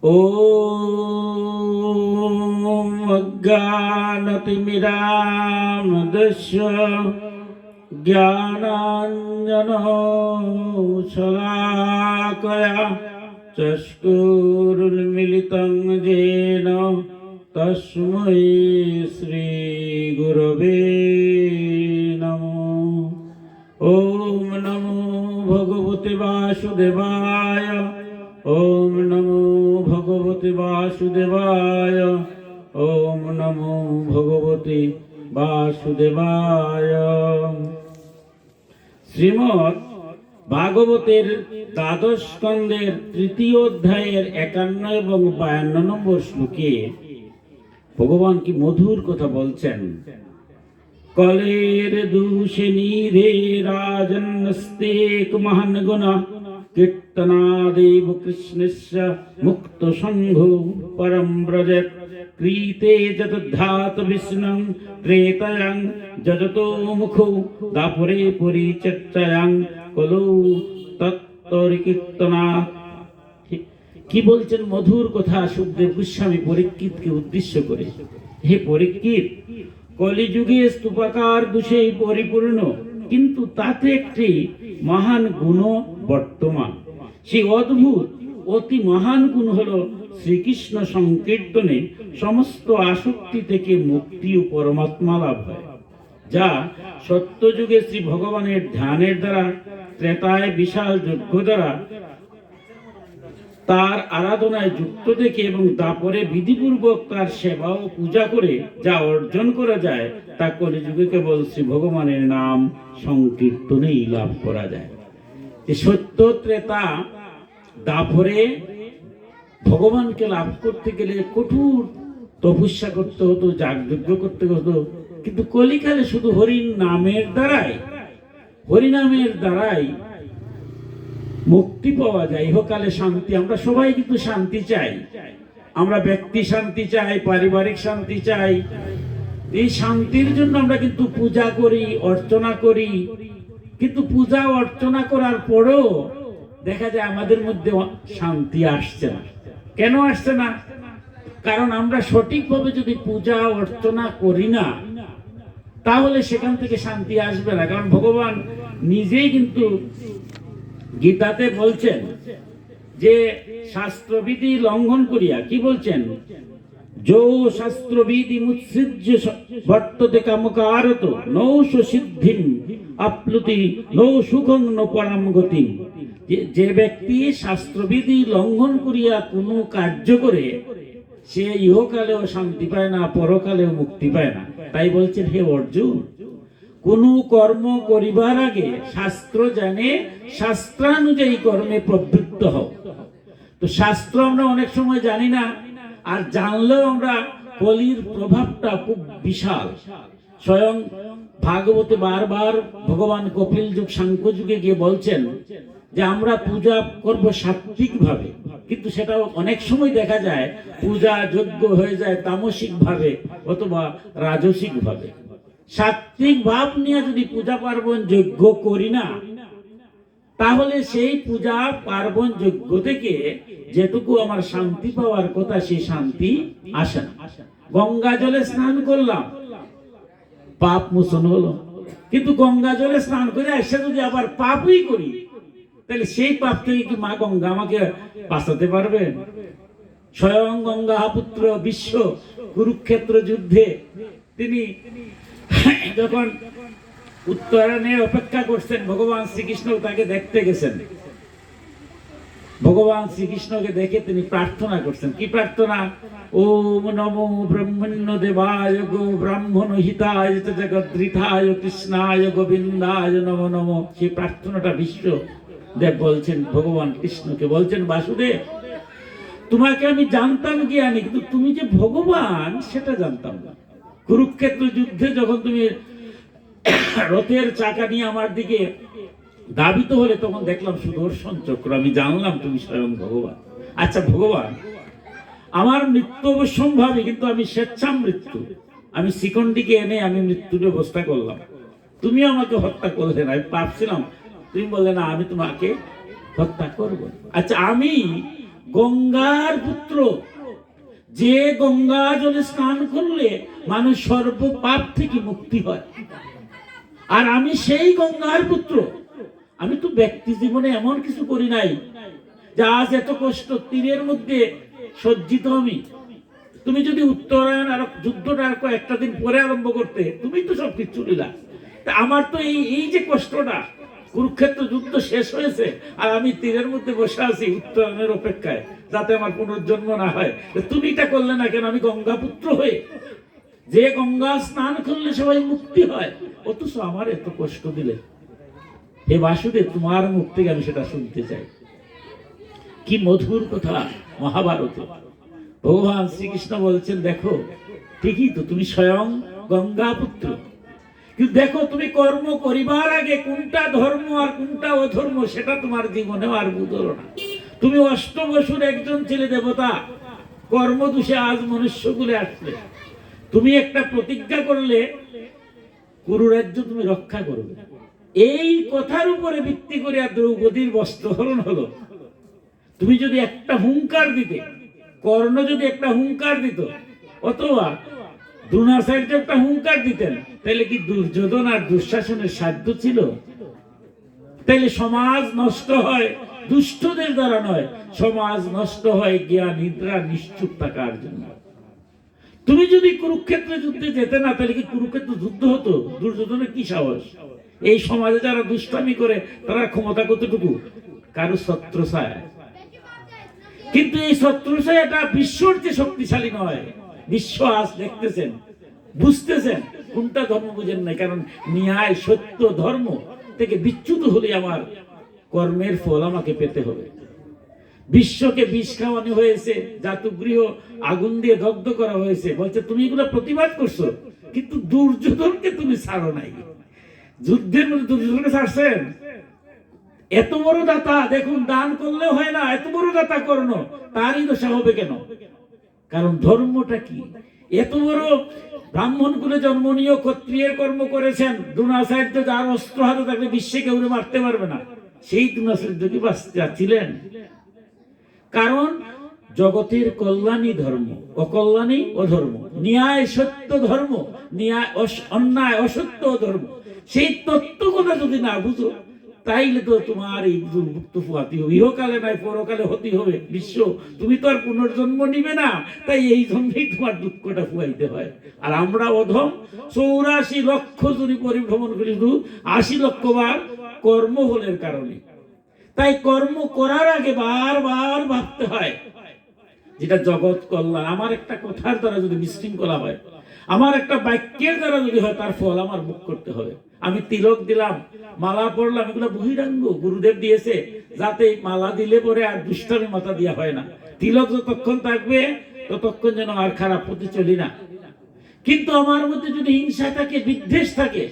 ॐ अज्ञानतिमिरान्धस्य ज्ञानाञ्जनशलाकया चक्षुरुन्मीलितं येन तस्मै श्रीगुरवे नमः। ॐ नमो भगवते वासुदेवाय। ॐ नमो भगवते वासुदेवाय। ॐ नमो भगवते वासुदेवाय। শ্রীমদ্ ভাগবতের দ্বাদশ স্কন্ধের তৃতীয় অধ্যায়ের 51 এবং 52 নম্বর শ্লোকে ভগবান কি মধুর কথা বলছেন। কলের দূষে নীরে রাজন্নস্তেক মহান গুণা কীর্তনাদেব কৃষ্ণস্য মুক্ত সংঘো পরম ব্রজত ক্রীতে যতধাত বিষ্ণুং ত্রেতয়ং যজতো মুখো দাপরে পরিচর্চায়ং কলো তত্তরিকীর্তনা। কি বলছেন মধুর কথা সুখদেব গোস্বামী পরীক্ষিতকে উদ্দেশ্য করে। হে পরীক্ষিত, কলিযুগে স্তূপাকার দোষে পরিপূর্ণ, কিন্তু তাতে একটি মহান গুণ বর্তমান। সেই অদ্ভুত অতি মহান গুণ হলো শ্রীকৃষ্ণ সংকীর্তনে সমস্ত আসক্তি থেকে মুক্তি ও পরমাত্মা লাভ হয়, যা সত্যযুগে শ্রী ভগবানের ধ্যানের দ্বারা, ত্রেতায় বিশাল যজ্ঞ দ্বারা তার আরাধনায় যুক্ত থেকে এবং তারপরে বিধিপূর্বক তার সেবা ও পূজা করে যা অর্জন করা যায়, তা কলিযুগে কেবল শ্রী ভগবানের নাম সংকীর্তনেই লাভ করা যায়। সত্য ত্রেতা দাপরে ভগবানকে লাভ করতে গেলে কঠোর তপস্যা করতে হতো, যাগযজ্ঞ করতে হতো, কিন্তু কলিকালে শুধু হরিনামের দ্বারাই মুক্তি পাওয়া যায়, ইহকালে শান্তি। আমরা সবাই কিন্তু শান্তি চাই, আমরা ব্যক্তি শান্তি চাই, পারিবারিক শান্তি চাই। এই শান্তির জন্য আমরা কিন্তু পূজা করি, অর্চনা করি, কিন্তু পূজা অর্চনা করার পরেও দেখা যায় আমাদের মধ্যে শান্তি আসছে না। কেন আসছে না? কারণ আমরা সঠিকভাবে যদি পূজা অর্চনা করি না, তাহলে সেখান থেকে শান্তি আসবে না। কারণ ভগবান নিজেই কিন্তু গীতাতে বলছেন যে শাস্ত্রবিধি লঙ্ঘন করিয়া, কি বলছেন, যো শাস্ত্রবিধি মুৎসৃজ্য বর্ততে কামকারত নৌষ সিদ্ধিম আপ্লুতি নৌ সুখং ন পরম গতি। যে ব্যক্তি শাস্ত্রবিধি লঙ্ঘন করিয়া কোনো কার্য করে, সে ইহকালেও শান্তি পায় না, পরকালেও মুক্তি পায় না। তাই বলছেন, হে অর্জুন, কোন কর্ম করিবার আগে শাস্ত্র জানে, শাস্ত্রানুযায়ী কর্মে প্রবৃত্ত হও। তো শাস্ত্র আমরা অনেক সময় জানি না, আর জানলেও আমরা কলির প্রভাবটা খুব বিশাল। স্বয়ং ভাগবতে বারবার ভগবান কপিল যুগ সাংখ্য যুগে গিয়ে বলছেন যে আমরা পূজা করব সাত্বিক ভাবে, কিন্তু সেটা অনেক সময় দেখা যায় পূজা যোগ্য হয়ে যায় তামসিক ভাবে অথবা রাজসিক ভাবে। সাত্বিক ভাব নিয়ে যদি পূজা পার্বণ যজ্ঞ করি না, তাহলে সেই পূজা পার্বণ যজ্ঞ থেকে যেটুকু আমার শান্তি পাওয়ার কথা, সেই শান্তি আসে না। গঙ্গা জলে স্নান করলাম, পাপ মোচন হলো, কিন্তু গঙ্গা জলে স্নান করে এসে যদি আবার পাপই করি, তাহলে সেই পাপ থেকে কি মা গঙ্গা আমাকে বাঁচাতে পারবে? স্বয়ং গঙ্গা পুত্র বিশ্ব কুরুক্ষেত্র যুদ্ধে তিনি যখন উত্তরণে অপেক্ষা করছেন, ভগবান শ্রীকৃষ্ণ তাকে দেখতে গেছেন। ভগবান শ্রীকৃষ্ণকে দেখে তিনি প্রার্থনা করছেন। কি প্রার্থনা? ওম নমো ব্রহ্মণ্য দেবায় গো ব্রাহ্মণ হিতায় জগদ্রিতায় কৃষ্ণায় গোবিন্দায় নমো নমঃ। সেই প্রার্থনাটা বিশ্ব দেব বলছেন, ভগবান কৃষ্ণকে বলছেন, বাসুদেব, তোমাকে আমি জানতাম জ্ঞানী, কিন্তু তুমি যে ভগবান সেটা জানতাম না। কুরুক্ষেত্র যুদ্ধে যখন তুমি রথের চাকা নিয়ে আমার দিকে ধাবিত হলে, তখন দেখলাম সুদর্শন চক্র, আমি জানলাম তুমি স্বয়ং ভগবান। আচ্ছা ভগবান, আমার মৃত্যু অবশ্যম্ভাবী, কিন্তু আমি স্বেচ্ছা মৃত্যু, আমি শিখণ্ডীকে এনে আমি মৃত্যুর ব্যবস্থা করলাম, তুমি আমাকে হত্যা করলে না। আমি ভাবছিলাম তুমি বললে না, আমি তোমাকে হত্যা করব। আচ্ছা আমি গঙ্গার পুত্র, যে গঙ্গা জলে স্নান করলে মানুষ সর্ব পাপ থেকে মুক্তি হয়। আর আমি সেই গঙ্গার পুত্র। আমি তো ব্যক্তি জীবনে এমন কিছু করি নাই যে আজ এত কষ্ট তীরের মধ্যে সজ্জিত আমি। তুমি যদি উত্তরায়ণ আর যুদ্ধটা আর একটা দিন পরে আরম্ভ করতে, তুমি তো সবকিছু নিলা। আমার তো এই যে কষ্টটা, কুরুক্ষেত্র যুদ্ধ শেষ হয়েছে আর আমি তীরের মধ্যে বসে আছি উত্তরায়ণের অপেক্ষায়, যাতে আমার পুনর্জন্ম না হয়। তুমি এটা করলে না কেন? আমি গঙ্গা পুত্র হয়ে, যে গঙ্গা স্নান করলে সবাই মুক্তি হয়, অথচ আমার এত কষ্ট দিলে। হে বাসুদেব, তোমার মুখ থেকে আমি সেটা শুনতে চাই। কি মধুর কথা মহাভারতে। ভগবান শ্রীকৃষ্ণ বলছেন, দেখো ঠিকই তো, তুমি স্বয়ং গঙ্গা পুত্র, কিন্তু দেখো তুমি কর্ম করিবার আগে কোনটা ধর্ম আর কোনটা অধর্ম সেটা তোমার জীবনেও আর বুঝলো না। তুমি অষ্টবসুর একজন ছেলে দেবতা, কর্মদোষে আজ মনুষ্য কুলে আসলে। তুমি একটা প্রতিজ্ঞা করলে কুরুরাজ্য তুমি রক্ষা করবে। এই কথার উপরে ভিত্তি করে দ্রৌপদীর বস্ত্রহরণ হলো। তুমি যদি একটা হুঙ্কার দিতে, কর্ণ যদি একটা হুঙ্কার দিত, অথবা দ্রোণাচার্য একটা হুঙ্কার দিতেন, তাহলে কি দুর্যোধন আর দুঃশাসনের সাধ্য ছিল? তাহলে সমাজ নষ্ট হয় দুষ্টদের দ্বারা নয়, সমাজ নষ্ট হয় জ্ঞান নিদ্রা নিশ্চুপ থাকার জন্য। তুমি যদি কুরুক্ষেত্রে যুদ্ধে যেতে না, তাহলে কি কুরুক্ষেত্র যুদ্ধ হতো? দুর্যোধনের কি সাহস? এই সমাজে যারা দুষ্টামি করে তারা ক্ষমতা কতটুকু? কারো ছত্রছায়া। কিন্তু এই ছত্রছায়াটা বিশ্বর যে শক্তিশালী নয়। বিশ্ব আজ দেখতেছেন, বুঝতেছেন, কোনটা ধর্ম বুঝেন নাই। কারণ ন্যায় সত্য ধর্ম থেকে বিচ্যুত হলে আমার কর্মের ফল আমাকে পেতে হবে। বিশ্বকে বিষ খাওয়ানো হয়েছে, জাতগৃহ আগুন দিয়ে দগ্ধ করা হয়েছে। বলছে তুমি এগুলো প্রতিবাদ করছো, কিন্তু দুর্যোধনকে তুমি ছাড়ো নাই। যুদ্ধের মধ্যে দুর্যোধনকে ছাড়ছেন? এত বড় দাতা, দেখুন দান করলেও হয় না, এত বড় দাতা কর্ণ, তারই দশা হবে কেন? কারণ ধর্মটা কি? এত বড় ব্রাহ্মণ কুলে জন্ম নিয়ে ক্ষত্রিয়ের কর্ম করেছেন। দ্রোণাচার্য যার অস্ত্র হাতে থাকলে বিশ্বে কেউ মারতে পারবে না, সেই দ্রোণাচার্য কি বাঁচছিলেন? কারণ জগতের কল্যাণী ধর্ম, অকল্যাণী অধর্ম, ন্যায় সত্য ধর্ম, ন্যায় অন্যায় অসত্য ধর্ম। সেই তত্ত্বগুলো যদি না বুঝো, তাইলে তো তোমার এই দুর্ভুক্ত ফুয়াতি হবে। ইহকালে নাই পরকালে হতে হবে বিশ্ব, তুমি তো আর পুনর্জন্ম নিবে না। তাই এই জন্যই তোমার দুঃখটা ফুয়াইতে হয়। আর আমরা অধম 84 লক্ষ জুড়ি পরিভ্রমণ করি, 80 লক্ষ বার কর্মফলের কারণে। তাই কর্ম করার আগে বারবার ভাবতে হয় যেটা জগৎ কল্যাণ। আমার একটা কথার দ্বারা যদি বিশৃঙ্খলা হয়, আমার একটা বাক্যের দ্বারা যদি হয়, তার ফল আমার ভোগ করতে হবে। আমি তিলক দিলাম, মালা পড়লাম, এগুলো বহিরাঙ্গ গুরুদেব দিয়েছে, যাতে মালা দিলে পরে আর দুষ্টামি মাথা দিয়া হয় না। তিলক যতক্ষণ থাকবে ততক্ষণ যেন আর খারাপ পথে চলি না। কিন্তু আমার মধ্যে যদি হিংসা থাকে, বিদ্বেষ থাকে,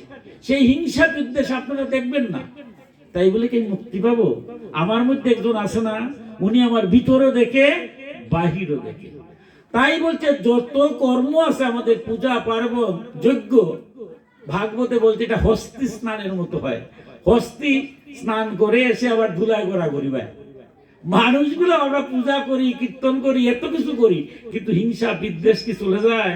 সেই হিংসা বিদ্বেষ আপনারা দেখবেন না। তাই বলে কি মুক্তি পাবো? আমার মধ্যে একজন আছে না, উনি আমার ভিতরে দেখে বাহিরও দেখে। তাই বলছে যত কর্ম আছে আমাদের, পূজা পার্বণ যজ্ঞ, ভাগবতে বলছে এটা হস্তি স্নানের মতো হয়। হস্তি স্নান করে এসে আবার ধুলায় ঘোরাঘুরি ভাই। মানুষগুলো আমরা পূজা করি, কীর্তন করি, এত কিছু করি, কিন্তু হিংসা বিদ্বেষ কি চলে যায়?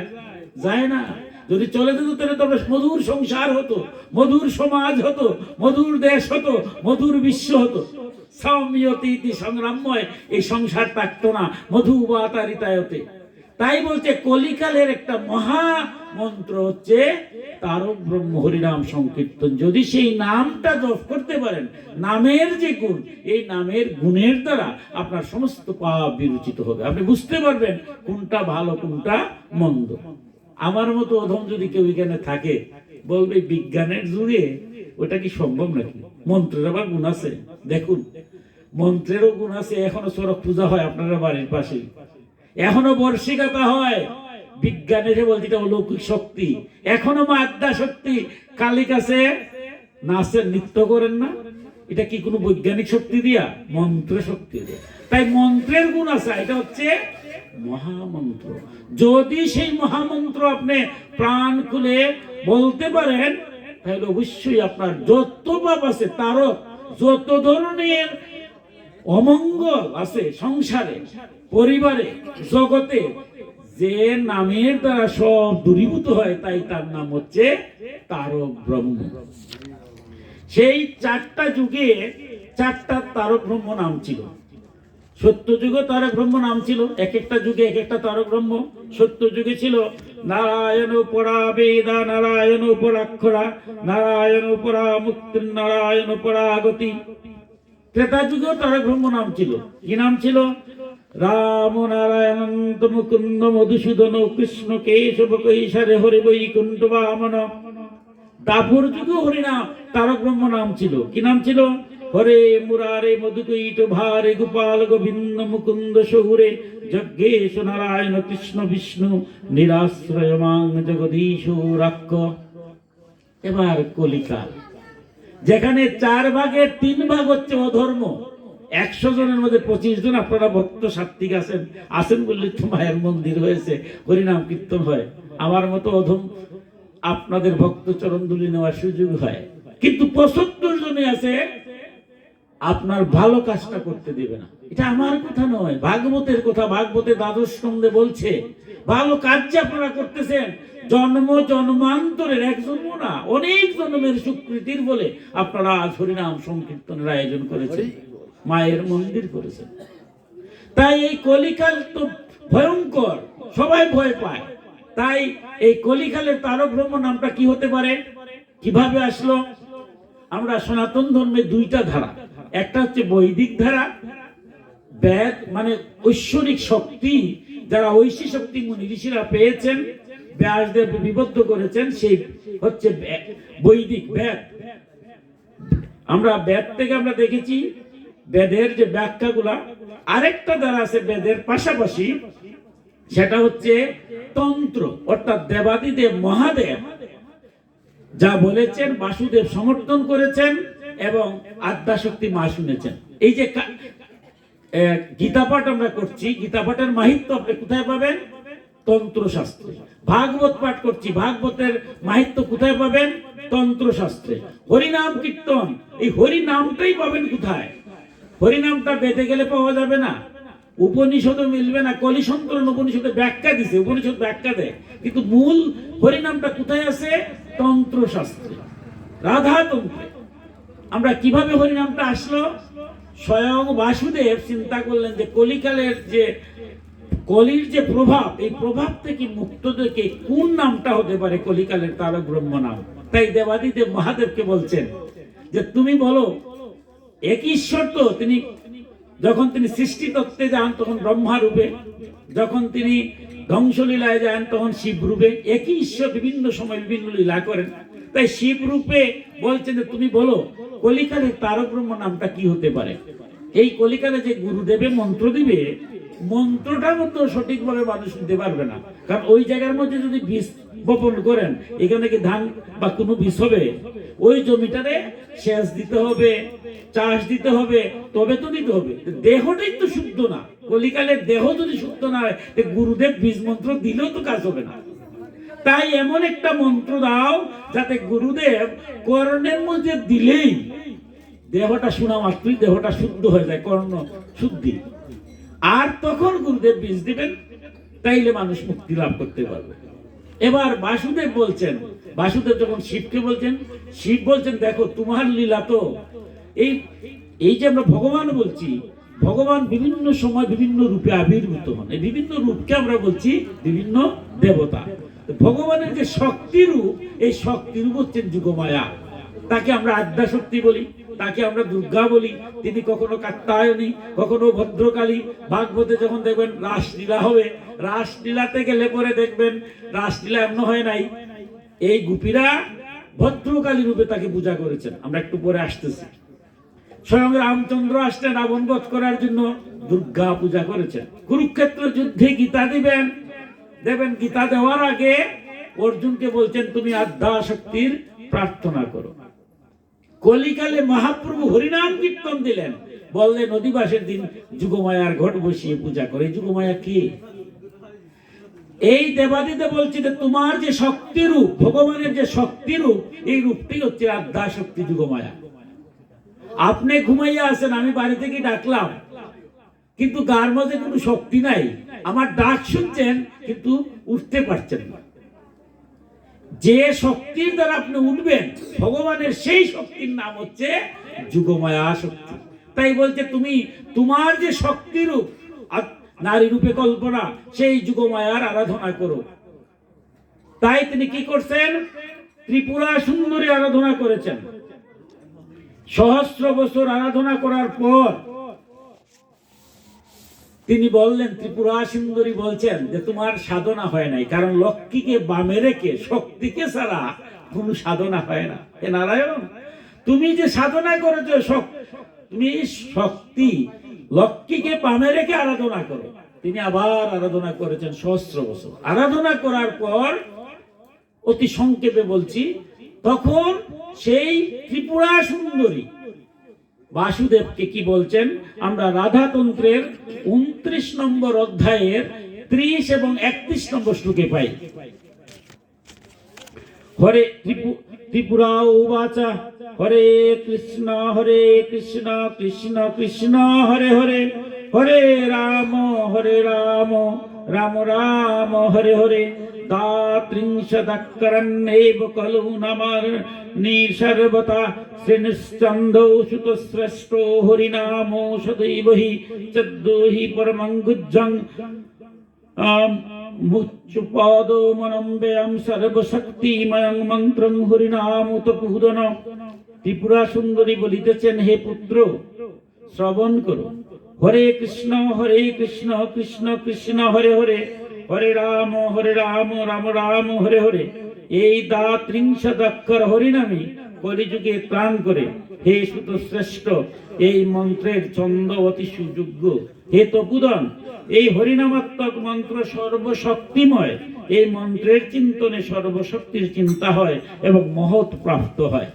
যায় না। যদি চলে যেত তাহলে তবে মধুর সংসার হতো, মধুর সমাজ হতো, মধুর দেশ হতো, মধুর বিশ্ব হতো। সৌম্যতি সংগ্রামময় এই সংসার থাকতো না, মধুবাতারিতায়তে। তাই বলছে কলিকালের একটা মহা মন্ত্র হচ্ছে তারক ব্রহ্ম হরিনাম সংকীর্তন। যদি সেই নামটা জপ করতে পারেন, নামের যে গুণ, এই নামের গুণের দ্বারা আপনার সমস্ত পাপ বিরুচিত হবে। আপনি বুঝতে পারবেন কোনটা ভালো কোনটা মন্দ। আমার মতো অধম যদি কেউ এখানে থাকে, বলবে বিজ্ঞানের যুগে ওটা কি সম্ভব নাকি? মন্ত্রের আবার গুণ আছে। দেখুন, মন্ত্রেরও গুণ আছে। এখনো চড়ক পূজা হয় আপনারা বাড়ির পাশে, এখনো বর্ষিকাতা হয়। বিজ্ঞানের বলতে এটা অলৌকিক শক্তি, এখনো মাদ্দা শক্তি। কালী কাছে নাচের নৃত্য করেন না, এটা কি কোনো বৈজ্ঞানিক শক্তি দিয়া? মন্ত্র শক্তি দিয়া। তাই মন্ত্রের গুণ আছে, এটা হচ্ছে মহামন্ত্র। যদি সেই মহামন্ত্র আপনি প্রাণ খুলে বলতে পারেন, তাহলে অবশ্যই আপনার যত পাপ আছে, তারও যত ধরনের অমঙ্গল আছে সংসারে, পরিবারে, জগতে, যে নামের দ্বারা সব দূরীভূত হয়, তাই তার নাম হচ্ছে তারক ব্রহ্ম। সেই 4টা যুগে 4টা তারক ব্রহ্ম নাম ছিল। সত্য যুগে তারক ব্রহ্ম নাম ছিল, এক একটা যুগে এক একটা তারক ব্রহ্ম। সত্য যুগে ছিল নারায়ণ পরা বেদা, নারায়ণ পরাক্ষরা, নারায়ণ পরা মুক্তি, নারায়ণ পরাগতি। ত্রেতা যুগেও তারক ব্রহ্ম নাম ছিল। কি নাম ছিল? রাম নারায়ণ মুকুন্দ মধুসূদন কৃষ্ণ কেশব কৈশারে হরি বৈকুণ্ঠ বামন। দাপর যুগেও হরিনাম তারক ব্রহ্ম নাম ছিল। কি নাম ছিল? হরে মুরারে মধুকৈট ভারে গোপাল গোবিন্দ মুকুন্দ সহুরে যজ্ঞেশ নারায়ণ কৃষ্ণ বিষ্ণু নিরাশ্রয় মাং জগদীশ রাক্ষ। এবার কলিকাল, যেখানে 4 ভাগের 3 ভাগ হচ্ছে অধর্ম। 100 জনের মধ্যে 25 জন আপনারা ভক্ত সাত্বিক আছেন বললে তো মায়ের মন্দির হয়েছে, হরিনাম কীর্তন হয়। আমার মতো অধম আপনাদের ভক্ত চরণ ধুলি নেওয়ার সুযোগ হয়, কিন্তু 75 জনে আছে আপনার ভালো কাজটা করতে দেবে না। এটা আমার কথা নয়, ভাগবতের কথা। ভাগবতে দ্বাদশ স্কন্ধে বলছে ভালো কাজ যে আপনারা করতেছেন, জন্ম জন্মান্তরের, এক জন্ম না অনেক জন্মের স্বীকৃতির বলে আপনারা আজ হরিনাম সংকীর্তনের আয়োজন করেছেন, মায়ের মন্দির করেছেন। তাই এই কলিকাল তো ভয়ঙ্কর, সবাই ভয় পায়। তাই এই কলিকালের তারক ব্রহ্ম নামটা কি হতে পারে, কিভাবে আসলো? আমরা সনাতন ধর্মে 2টা ধারা, একটা হচ্ছে বৈদিক ধারা, বেদ মানে ঐশ্বরিক শক্তি, যারা ঐশী শক্তি মুনি ঋষিরা পেয়েছেন, ব্যাসদেব বিবদ্ধ করেছেন, সেই হচ্ছে বৈদিক বেদ। আমরা বেদ থেকে আমরা দেখেছি বেদের যে ব্যাখ্যাগুলা। আরেকটা দ্বারা আছে বেদের পাশাপাশি, সেটা হচ্ছে তন্ত্র, অর্থাৎ দেবাদিদেব মহাদেব যা বলেছেন বাসুদেব সমর্থন করেছেন এবং আদ্যাশক্তি মা শুনেছেন। এই যে গীতা পাঠ আমরা করছি, গীতা পাঠের মাহিত্য আপনি কোথায় পাবেন? তন্ত্রশাস্ত্রে। ভাগবত পাঠ করছি, ভাগবতের মাহিত্য কোথায় পাবেন? তন্ত্রশাস্ত্রে। হরিনাম কীর্তন, এই হরিনামটাই পাবেন কোথায়? হরিনামটা বেদে গেলে পাওয়া যাবে না, উপনিষদও মিলবে না। কলিসন্তরণ উপনিষদে ব্যাখ্যা দিছে, উপনিষদ ব্যাখ্যা দেয়, কিন্তু মূল হরিনামটা কোথায় আছে? তন্ত্রশাস্ত্রে, রাধাতন্ত্রে। আমরা কিভাবে হরিনামটা আসলো? স্বয়ং বাসুদেব চিন্তা করলেন যে কলিকালের যে কলির যে প্রভাব, এই প্রভাব থেকে মুক্ত থেকে কোন নামটা হতে পারে কলিকালের তারক ব্রহ্ম নাম। তাই দেবাদিদেব মহাদেবকে বলছেন যে তুমি বলো, এক ঈশ্বর তো তিনি। যখন তিনি সৃষ্টি তত্ত্বে যান তখন ব্রহ্মা রূপে, যখন তিনি ধ্বংসলীলায় যান তখন শিব রূপে। একই ঈশ্বর বিভিন্ন সময় বিভিন্ন লীলা করেন। তাই শিব রূপে বলছেন যে তুমি বলো কলিকালের তারক ব্রহ্ম নামটা কি হতে পারে। এই কলিকালে যে গুরুদেবে মন্ত্র দিবে, মন্ত্রটার মতো সঠিকভাবে মানুষ নিতে পারবে না, কারণ ওই জায়গার মধ্যে যদি বীজ বপন করেন, এখানে কি ধান বা কোনো বীজ হবে? ওই জমিটারে সেচ দিতে হবে, চাষ দিতে হবে, তবে তো দিতে হবে। দেহটাই তো শুদ্ধ না, কলিকালের দেহ যদি শুদ্ধ না হয়, গুরুদেব বীজ মন্ত্র দিলেও তো কাজ হবে না। তাই এমন একটা মন্ত্র দাও যাতে গুরুদেব কর্ণের মধ্যে দিলেই দেহটা শোনা মাত্রই দেহটা শুদ্ধ হয়ে যায়, কর্ণ শুদ্ধি। আর তখন গুরুদেব বীজ দিবেন, তাইলে মানুষ মুক্তি লাভ করতে পারবে। এবার বাসুদেব বলছেন, বাসুদেব যখন শিবকে বলছেন, শিব বলছেন দেখো তোমার লীলা তো এই যে আমরা ভগবান বলছি, ভগবান বিভিন্ন সময় বিভিন্ন রূপে আবির্ভূত হন। এই বিভিন্ন রূপকে আমরা বলছি বিভিন্ন দেবতা। ভগবানের যে শক্তি রূপ, এই শক্তি রূপ হচ্ছেন যুগমায়া। তাকে আমরা আদ্যাশক্তি বলি, তাকে আমরা দুর্গা বলি। তিনি কখনো কাত্যায়নী, কখনো ভদ্রকালী। ভাগবতে যখন দেখবেন রাসলীলা হবে, রাসলীলাতে গেলে পরে দেখবেন রাসলীলা এমন হয় নাই, এই গোপীরা ভদ্রকালী রূপে তাকে পূজা করেছেন। আমরা একটু পরে আসতেছি। স্বয়ং রামচন্দ্র আসলেন রাবণ বধ করার জন্য, দুর্গা পূজা করেছেন। কুরুক্ষেত্র যুদ্ধে গীতা দিবেন, দেবেন, গীতা দেওয়ার আগে অর্জুনকে বলছেন তুমি আদ্যাশক্তির প্রার্থনা করো। কলিকালে মহাপ্রভু হরিনাম কীর্তন দিলেন, বললেন অধিবাসের দিন যুগমায়ার ঘট বসিয়ে পূজা করে। যুগমায়া কি? এই দেবাদিতে বলছি যে তোমার যে শক্তি রূপ, ভগবানের যে শক্তি রূপ, এই রূপটি হচ্ছে আদ্যাশক্তি যুগমায়া। আপনি ঘুমাইয়া আছেন, আমি বাড়ি থেকে ডাকলাম, কিন্তু গার মধ্যে কোনো শক্তি নাই, আমার ডাক শুনছেন কিন্তু উঠতে পারছেন না। যে শক্তির দ্বারা আপনি উঠবেন ভগবানের, সেই শক্তির নাম হচ্ছে যুগমায়া শক্তি। তাই বলছে তুমি তোমার যে শক্তিরূপ নারী রূপে কল্পনা, সেই যুগমায়ার আরাধনা করো। তাই তিনি কি করছেন? ত্রিপুরা সুন্দরী আরাধনা করেছেন। সহস্র বছর আরাধনা করার পর তিনি বললেন, ত্রিপুরা সুন্দরী বলছেন যে তোমার সাধনা হয় নাই, কারণ লক্ষ্মীকে বামে রেখে শক্তিকে ছাড়া কোন সাধনা হয় না। হে নারায়ণ, তুমি যে সাধনা করেছো, তুমি শক্তি লক্ষ্মীকে বামে রেখে আরাধনা করো। তিনি আবার আরাধনা করেছেন সহস্র বছর। আরাধনা করার পর অতি সংক্ষেপে বলছি, তখন সেই ত্রিপুরা সুন্দরী বাসুদেবকে কি বলছেন? আমরা রাধাতন্ত্রের 29 নম্বর অধ্যায়ের 30 এবং 31 নম্বর শ্লোকে পাই। হরে ত্রিপুরা উবাচা হরে কৃষ্ণ কৃষ্ণ কৃষ্ণ হরে হরে, হরে রাম রাম রাম হরে হরে, দাত্রিংশদকরণ্যেব কলু নমর নিসর্বতা শ্রীনিশ্চন্দো সুতশ্রেষ্ঠো হরিনামো সদৈবহি চদ্দোহি পরমঙ্গুজ্জং মুচ্চুপাদো মনম্বেয়ং সর্বশক্তিময়ং মন্ত্রং হরিনামুতপুদন। ত্রিপুরা সুন্দরী বলিতেছেন, হে পুত্র, শ্রবণ করো। হরে কৃষ্ণ কৃষ্ণ কৃষ্ণ হরে হরে, হরে রাম রাম রাম হরে হরে। এই দাত্রিংশদক্ষর হরিনামী কলিযুগে ত্রাণ করে। হে সুত শ্রেষ্ঠ, এই মন্ত্রের ছন্দ অতি সুযোগ্য। হে তপুদন, এই হরিনামাত্মক মন্ত্র সর্বশক্তিময়। এই মন্ত্রের চিন্তনে সর্বশক্তির চিন্তা হয় এবং মহৎ প্রাপ্ত হয়।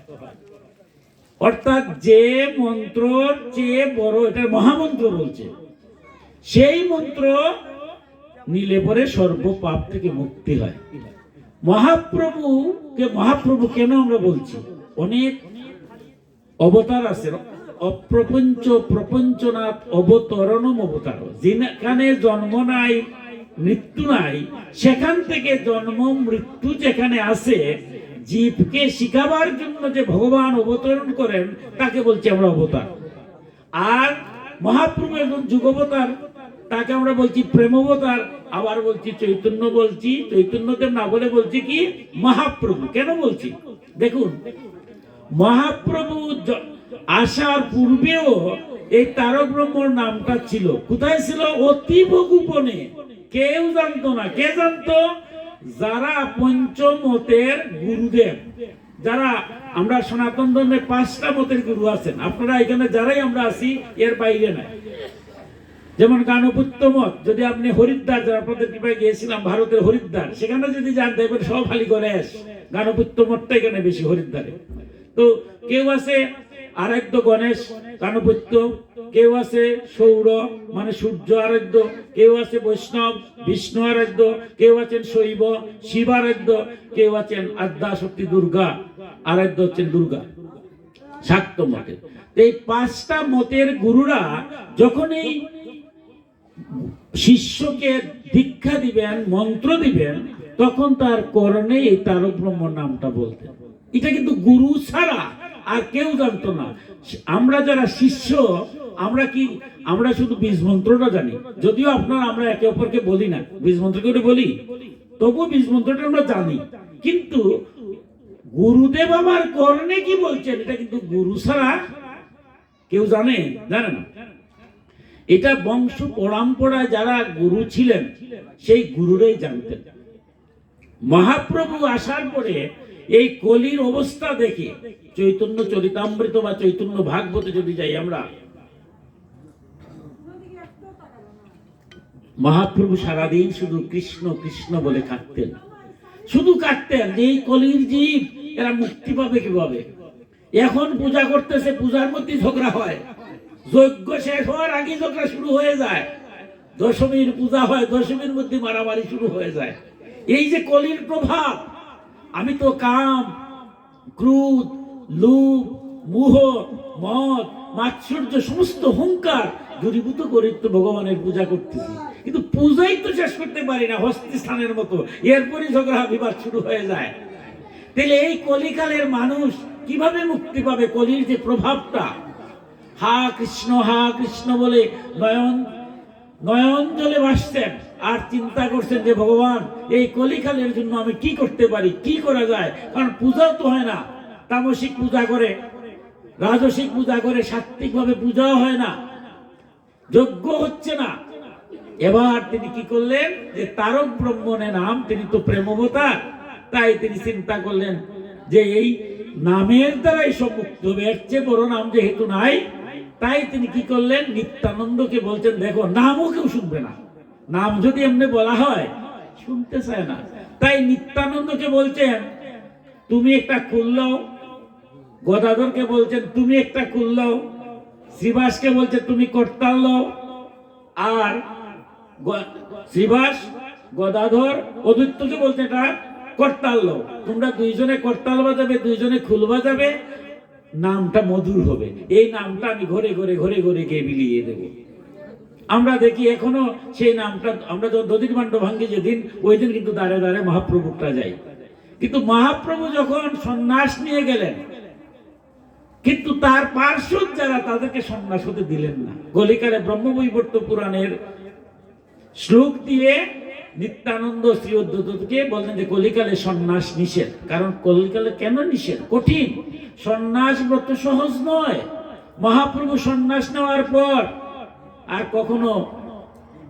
অর্থাৎ যে মন্ত্রর চেয়ে বড়, এটা মহামন্ত্র বলছে, সেই মন্ত্র নিলে পরে সর্বপাপ থেকে মুক্তি হয়। মহাপ্রভু কেন আমরা বলছি? অনেক অবতার আছে, অপ্রপঞ্চ প্রপঞ্চনাথ অবতরণম অবতার। যেখানে জন্ম নাই মৃত্যু নাই, সেখান থেকে জন্ম মৃত্যু যেখানে আছে, জীবকে শিখাবার জন্য যে ভগবান অবতরণ করেন তাকে বলছি আমরা অবতার। আর মহাপ্রভু একজন যুগবতার, তাকে আমরা বলছি প্রেম অবতার। আবার বলছি চৈতন্য, বলছি চৈতন্যদেব না বলে বলছি কি মহাপ্রভু। কেন বলছি? দেখুন, মহাপ্রভু আসার পূর্বেও এই তারক ব্রহ্মর নামটা ছিল। কোথায় ছিল? অতীব গোপনে, কেউ জানতো না। কে জানতো? যারা পঞ্চমতের গুরুদেব, যারা আমরা সনাতন ধর্মে 5টা মতের গুরু আছেন, আপনারা এখানে যারাই আমরা আছি এর বাইরে নাই। যেমন গানপত্য মত, যদি আপনি হরিদ্বার, যারা আপনাদের কৃপায় গিয়েছিলাম ভারতের হরিদ্বার, সেখানে যদি যান দেখবেন সব খালি করে গানপত্য মতটা এখানে বেশি হরিদ্বারে। তো কেউ আছে আরাধ্য গণেশ গানপত্য, কেউ আছে সৌর মানে সূর্য আরাধ্য, কেউ আছে বৈষ্ণব বিষ্ণু আরাধ্য, কেউ আছেন শৈব শিব আরাধ্য, কেউ আছেন আদ্যা শক্তি দুর্গা আরাধ্য, হচ্ছেন দুর্গা শাক্ত মতের। এই 5টা মতের গুরুরা যখন এই শিষ্যকে দীক্ষা দিবেন, মন্ত্র দিবেন, তখন তার কর্ণে এই তারক ব্রহ্ম নামটা বলতেন। এটা কিন্তু গুরু ছাড়া আর কেউ জানতো না। আমরা যারা শিষ্য, আমরা শুধু বীজ মন্ত্রটা জানি, যদিও আমরা একে অপরকে বলি না, বীজ মন্ত্র করে বলি, তবু বীজ মন্ত্রটা আমরা জানি। কিন্তু গুরুদেব আমার কর্ণে কি বলছেন, এটা কিন্তু গুরু ছাড়া কেউ জানে না। এটা বংশ পরম্পরায় যারা গুরু ছিলেন সেই গুরুরাই জানতেন। মহাপ্রভু আসার পরে এই কলির অবস্থা দেখে চৈতন্য চরিতামৃত বা চৈতন্য ভাগবতে যদি যাই আমরা, মহাপ্রভু সারাদিন শুধু কৃষ্ণ কৃষ্ণ বলে কাঁদতেন, শুধু কাঁদতেন যে এই কলির জীব এরা মুক্তি পাবে কিভাবে। এখন পূজা করতেছে, পূজার মধ্যে ঝগড়া হয়, যজ্ঞ শেষ হওয়ার আগে ঝগড়া শুরু হয়ে যায়, দশমীর পূজা হয়, দশমীর মধ্যে মারামারি শুরু হয়ে যায়। এই যে কলির প্রভাব, আমি তো কাম ক্রোধ লোভ মোহ, মদ, মাৎসর্য, সমস্ত অহংকার দূরীভূত করে তো ভগবানের পূজা করতেছি, কিন্তু পূজাই তো শেষ করতে পারি না, হস্তি স্থানের মতো। এরপরই ঝগড়া বিবাদ শুরু হয়ে যায়। তাহলে এই কলিকালের মানুষ কিভাবে মুক্তি পাবে? কলির যে প্রভাবটা, হা কৃষ্ণ বলে নয়ন জলে ভাসছেন আর চিন্তা করছেন যে ভগবান এই কলিকালের জন্য আমি কি করতে পারি, কি করা যায়। কারণ পূজাও তো হয় না, তামসিক পূজা করে, রাজসিক পূজা করে, সাত্বিক ভাবে পূজাও হয় না, যজ্ঞ হচ্ছে না। এবার তিনি কি করলেন, যে তারক ব্রহ্মণে নাম, তিনি তো প্রেমবতার, তাই তিনি চিন্তা করলেন যে এই নামের দ্বারাই সব মুক্ত হবে, এর চেয়ে বড় নাম যেহেতু নাই। তাই তিনি কি করলেন, নিত্যানন্দকে বলছেন দেখো নামও কেউ শুনবে না, নাম যদি এমনি বলা হয় শুনতে চায় না। তাই নিত্যানন্দকে বলছেন তুমি একটা কুল লাও, গদাধরকে বলছেন তুমি একটা কুল লাও, শ্রীবাসকে বলছে তুমি করতাল লাও, আর শ্রীবাস, গদাধর, অদ্বৈতকে বলছে এটা করতাল লাও, তোমরা দুইজনে করতাল বাজাবে, দুইজনে খুল বাজাবে, নামটা মধুর হবে, এই নামটা আমি ঘরে ঘরে ঘরে ঘরে গিয়ে বিলিয়ে দেব। আমরা দেখি এখনো সেই নামটা, আমরা যখন দধির মান্ড ভাঙ্গি যেদিন, ওই দিন কিন্তু দাঁড়ে দাঁড়ে মহাপ্রভুটা যাই। কিন্তু মহাপ্রভু যখন সন্ন্যাস নিয়ে গেলেন, কিন্তু তার পার্শ্বদ যারা, তাদেরকে সন্ন্যাস হতে দিলেন না। কলিকালে ব্রহ্মবৈবর্ত পুরাণের শ্লোক দিয়ে নিত্যানন্দ শ্রী অদ্বৈতকে বললেন যে কলিকালে সন্ন্যাস নিষেধ। কারণ কলিকালে কেন নিষেধ? কঠিন, সন্ন্যাস ব্রত সহজ নয়। মহাপ্রভু সন্ন্যাস নেওয়ার পর আর কখনো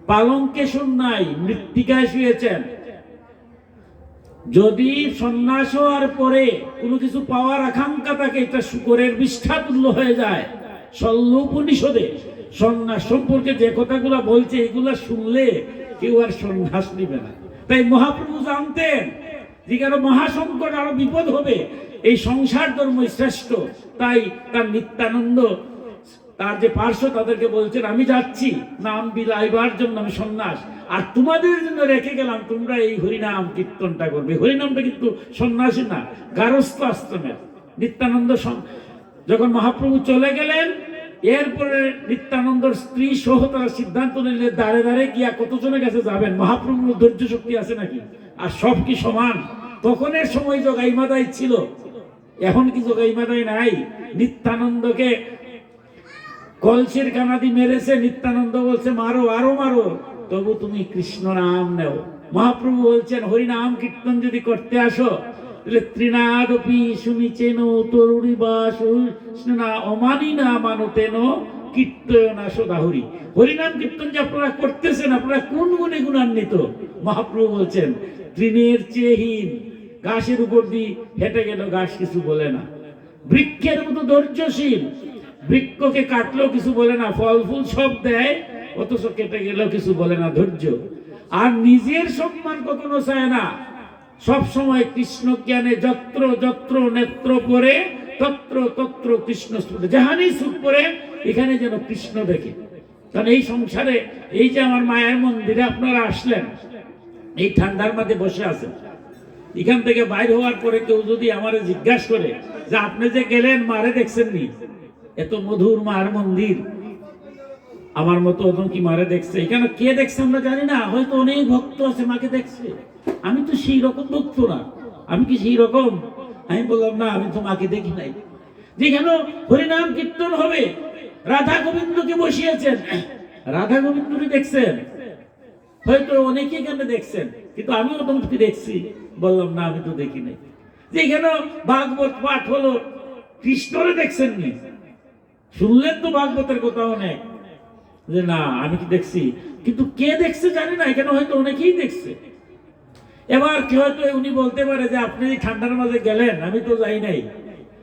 পালঙ্কে শুন নাই, মৃত্তিকায় শুয়েছেন। যদি সন্ন্যাস হওয়ার পরে কোনো কিছু পাওয়ার আকাঙ্ক্ষা থাকে, এটা শুকরের বিষ্ঠা তুল্য হয়ে যায়। শল্যোপনিষদে সন্ন্যাস সম্পর্কে যে কথাগুলো বলছে, এগুলা শুনলে কেউ আর সন্ন্যাস নিবে না। তাই মহাপ্রভু জানতেন যে কারো মহাসংকট, আরো বিপদ হবে, এই সংসার ধর্মই শ্রেষ্ঠ। তাই তার নিত্যানন্দ, তার যে পার্শ্ব, তাদেরকে বলছেন আমি যাচ্ছি নাম বিলাইবার জন্য, আমি সন্ন্যাস, আর তোমাদের জন্য রেখে গেলাম তোমরা এই হরিনাম কীর্তনটা করবে। হরিনামটা কিন্তু সন্ন্যাসী না, গারস্থ আশ্রমের। নিত্যানন্দ যখন মহাপ্রভু চলে গেলেন, এরপরে নিত্যানন্দর স্ত্রী সহ তারা সিদ্ধান্ত নিলে দাঁড়ে দাঁড়ে গিয়া কতজনের কাছে যাবেন, মহাপ্রভুর ধৈর্য শক্তি আছে নাকি? আর সব কি সমান? তখনের সময় জগাই মাদাই ছিল, এখন কি জগাই মাদাই নাই? নিত্যানন্দকে কলসির কানাদি মেরেছে, নিত্যানন্দ বলছে মারো, আরো মারো, তবু তুমি কৃষ্ণ নাম নেও। মহাপ্রভু বলছেন হরিনাম কীর্তন যদি করতে আসো, তাহলে ত্রিনাদপি শুনিছেন তরুণী বাস না অমানি না মানতেন কীর্তনা সদাহরি। হরিনাম কীর্তন যে আপনারা করতেছেন, আপনারা কোন গুণে গুণান্বিত? মহাপ্রভু বলছেন তৃণের চেয়ে হীন, ঘাসের উপর দিয়ে হেঁটে গেল, ঘাস কিছু বলে না। বৃক্ষের মতো ধৈর্যশীল, বৃক্ষকে কাটলেও কিছু বলে না, ফল ফুল সব দেয়, অথচ কেটে গেলেও কিছু বলে না, ধৈর্য। আর নিজের সম্মান কখনো চায় না, সব সময় কৃষ্ণ জ্ঞানে যত্র যত্র নেত্র পরে তত্র তত্র কৃষ্ণ স্মরণে, যেখানেই সুখ করে এখানে যেন কৃষ্ণ দেখে। কারণ এই সংসারে, এই যে আমার মায়ের মন্দিরে আপনারা আসলেন, এই ঠান্ডার মাঝে বসে আছেন, এখান থেকে বাইর হওয়ার পরে কেউ যদি আমারে জিজ্ঞাসা করে যে আপনি যে গেলেন মারে দেখছেন নি, এত মধুর মার মন্দির, আমার মতো ওজন কি মারে দেখছে? এখানে কে দেখছে আমরা জানি না, হয়তো অনেক ভক্ত আছে মাকে দেখছে, আমি তো সেই রকম ভক্ত না, আমি কি সেই রকম? আমি বললাম না, আমি তো মাকে দেখি নাই। যেখানে হরিনাম কীর্তন হবে, রাধা গোবিন্দকে বসিয়েছেন, রাধা গোবিন্দকে দেখছেন, হয়তো অনেকে এখানে দেখছেন, কিন্তু আমিও তোমাকে দেখছি। বললাম না, আমি তো দেখি নাই। যেখানে ভাগবত পাঠ হলো, কৃষ্ণরে দেখছেন নি? শুনলেন তো ভাগবতের কথা অনেক, যে না আমি কি দেখছি, কিন্তু কে দেখছে জানি না, এখানে হয়তো অনেকেই দেখছে। এবার কি হয়তো উনি বলতে পারে যে আপনি এই ঠান্ডার মাঝে গেলেন, আমি তো যাই নাই,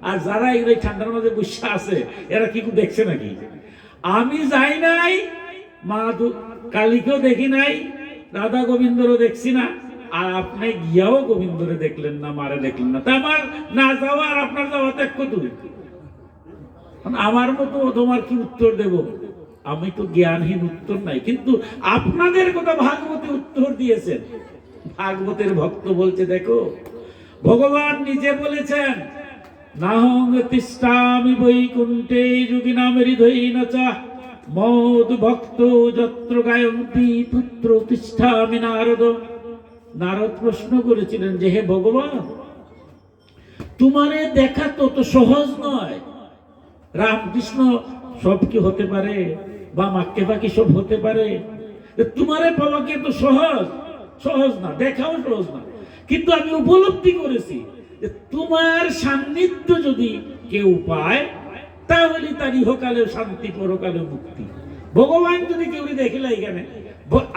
আর যারা এই ঠান্ডার মাঝে বসে আছে এরা কি দেখছে নাকি? আমি যাই নাই, মা কালীকেও দেখি নাই, রাধা গোবিন্দরও দেখছি না, আর আপনি গিয়াও গোবিন্দরে দেখলেন না, মারে দেখলেন না। তা আমার না যাওয়া আর আপনার যাওয়া ত্যাগ কত? আমার মতো তোমার কি উত্তর দেব? আমি তো জ্ঞানহীন, উত্তর নাই। কিন্তু আপনাদের কথা ভাগবতে উত্তর দিয়েছেন। ভাগবতের ভক্ত বলছে দেখো, ভগবান নিজে বলেছেন নাহং তিষ্ঠামি বৈকুণ্ঠে যোগিনাম হৃদয়েন চ মদ ভক্ত যত্র গায়ন্তি তত্র তিষ্ঠামি নারদ। নারদ প্রশ্ন করেছিলেন যে হে ভগবান, তোমারে দেখা তো সহজ নয়। রামকৃষ্ণ সব কি হতে পারে, বা মাক্কে বাকি সব হতে পারে? তোমারে পাওয়া কি তো সহজ? সহজ না, দেখাও সহজ না। কিন্তু আমি উপলব্ধি করেছি যে তোমার সান্নিধ্য যদি কেউ পায় তাহলে তার ইহকালেও শান্তি, পরকালেও মুক্তি। ভগবান যদি কেউ দেখলে, এখানে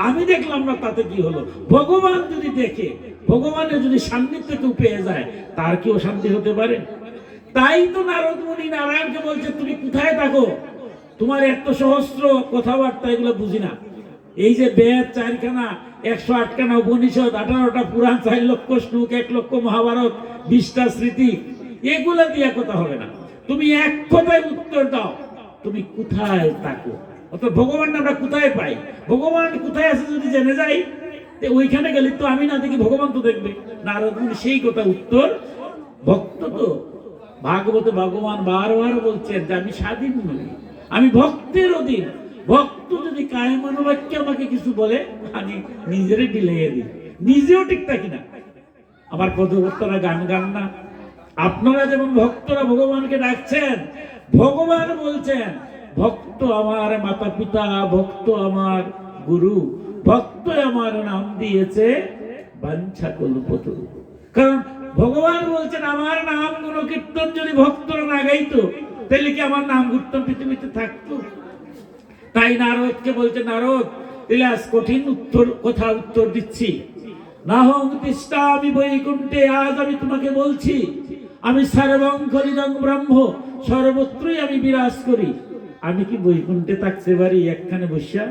আমি দেখলাম না, তাতে কি হলো? ভগবান যদি দেখে, ভগবানের যদি সান্নিধ্য কেউ পেয়ে যায়, তার কি অশান্তি হতে পারে? তাই তো নারদ মুনি নারায়ণকে বলছে তুমি কোথায় থাকো? তোমার এত সহস্র কথাবার্তা এগুলো বুঝি না। এই যে বেদ 4খানা, 108খানা উপনিষদ, 18টা পুরাণ, 4 লক্ষ শ্লোক, 1 লক্ষ মহাভারত, 20টা স্মৃতি, এগুলা দিয়ে কথা হবে না। তুমি এক কথায় উত্তর দাও, তুমি কোথায় থাকো? অর্থাৎ ভগবান আমরা কোথায় পাই? ভগবান কোথায় আছে যদি জেনে যাই, ওইখানে গেলে তো আমি না দেখি, ভগবান তো দেখবে। নারদ মুনি সেই কথা উত্তর। ভক্ত তো ভাগবতে ভগবান বারবার বলছেন যে আমি স্বাধীন নই, আমি ভক্তের অধীন। ভক্ত যদি কায় মনোবাক্য আমাকে কিছু বলে, আমি নিজেরই বিলিয়ে দিই, নিজেও ঠিক থাকি না। আমার পদভক্তরা গান গান না? আপনারা যেমন ভক্তরা ভগবানকে ডাকছেন, ভগবান বলছেন ভক্ত আমার মাতা পিতা, ভক্ত আমার গুরু, ভক্ত আমার নাম দিয়েছে বাঞ্ছা কল্পতরু। কারণ ভগবান বলছেন আমার নাম গুণ কীর্তন যদি ভক্তরা না গাইতো, তাহলে কি আমার নাম কীর্তন পৃথিবীতে থাকতো? তাই নারদকে বলছে, নারদ তাহলে আজ কঠিন উত্তর দিচ্ছি। নাহং তিষ্ঠামি বৈকুণ্ঠে, আজ আমি তোমাকে বলছি আমি সর্বং খলিদং ব্রহ্ম, সর্বত্রই আমি বিরাজ করি। আমি কি বৈকুণ্ঠে থাকতে পারি একখানে বসা?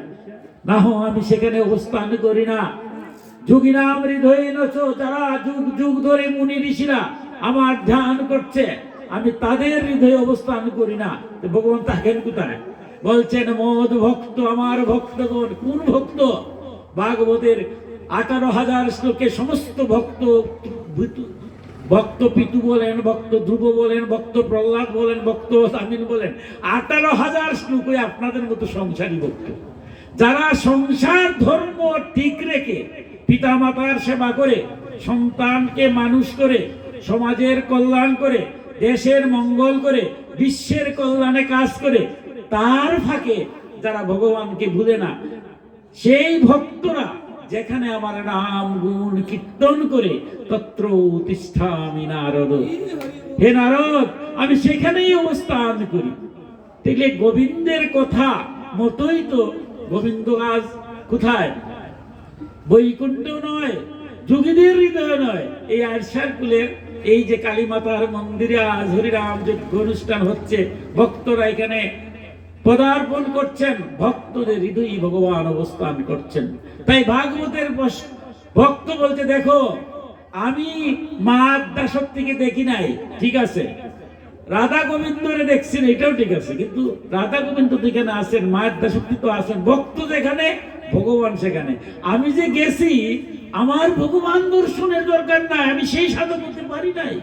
নাহ, আমি সেখানে অবস্থান করি না। যোগিনাম হৃদয়েন চ, যারা যুগ যুগ ধরে মুনি ঋষিরা আমার ধ্যান করছে, আমি তাদের হৃদয়ে অবস্থান করি না। ভগবান থাকেন কোথায়? বলছেন মদ ভক্ত আমার ভক্তগণ। কোন ভক্ত? ভাগবতের 18,000 শ্লোকে সমস্ত ভক্ত, ভক্ত পিতু বলেন, ভক্ত ধ্রুব বলেন, ভক্ত প্রহ্লাদ বলেন, ভক্ত সামিন বলেন, 18,000 শ্লোকে আপনাদের মতো সংসারী ভক্ত, যারা সংসার ধর্ম ঠিক রেখে পিতা মাতার সেবা করে, সন্তানকে মানুষ করে, সমাজের কল্যাণ করে, দেশের মঙ্গল করে, বিশ্বের কল্যাণে কাজ করে, তার ফাঁকে যারা ভগবানকে ভুলে না, সেই ভক্তরা যেখানে আমার নাম গুণ কীর্তন করে তত্র তিষ্ঠামি নারদ। হে নারদ, আমি সেখানেই অবস্থান করি। দেখলে গোবিন্দের কথা মতোই তো গোবিন্দ আজ কোথায়? বৈকুণ্ঠ নয়, যোগীদের হৃদয় নয়। এই আরশার কুলের এই যে কালী মাতার মন্দিরে আজ হরিরাম যজ্ঞ অনুষ্ঠান হচ্ছে, ভক্তরা এখানে পদার্পণ করছেন, ভক্তদের হৃদয়ে ভগবান অবস্থান করছেন। তাই ভাগবতের ভক্ত বলতে, দেখো আমি মা আদ্যাশক্তিকে দেখি নাই, ঠিক আছে, রাধা গোবিন্দরে দেখছেন, এটাও ঠিক আছে, কিন্তু রাধা গোবিন্দ যেখানে আছেন, মা আদ্যাশক্তি তো আছেন, ভক্ত যেখানে ভগবান সেখানে। আমি যে গেছি, আমার ভগবান দর্শনের দরকার নাই, আমি সেই সাধন করতে পারি নাই,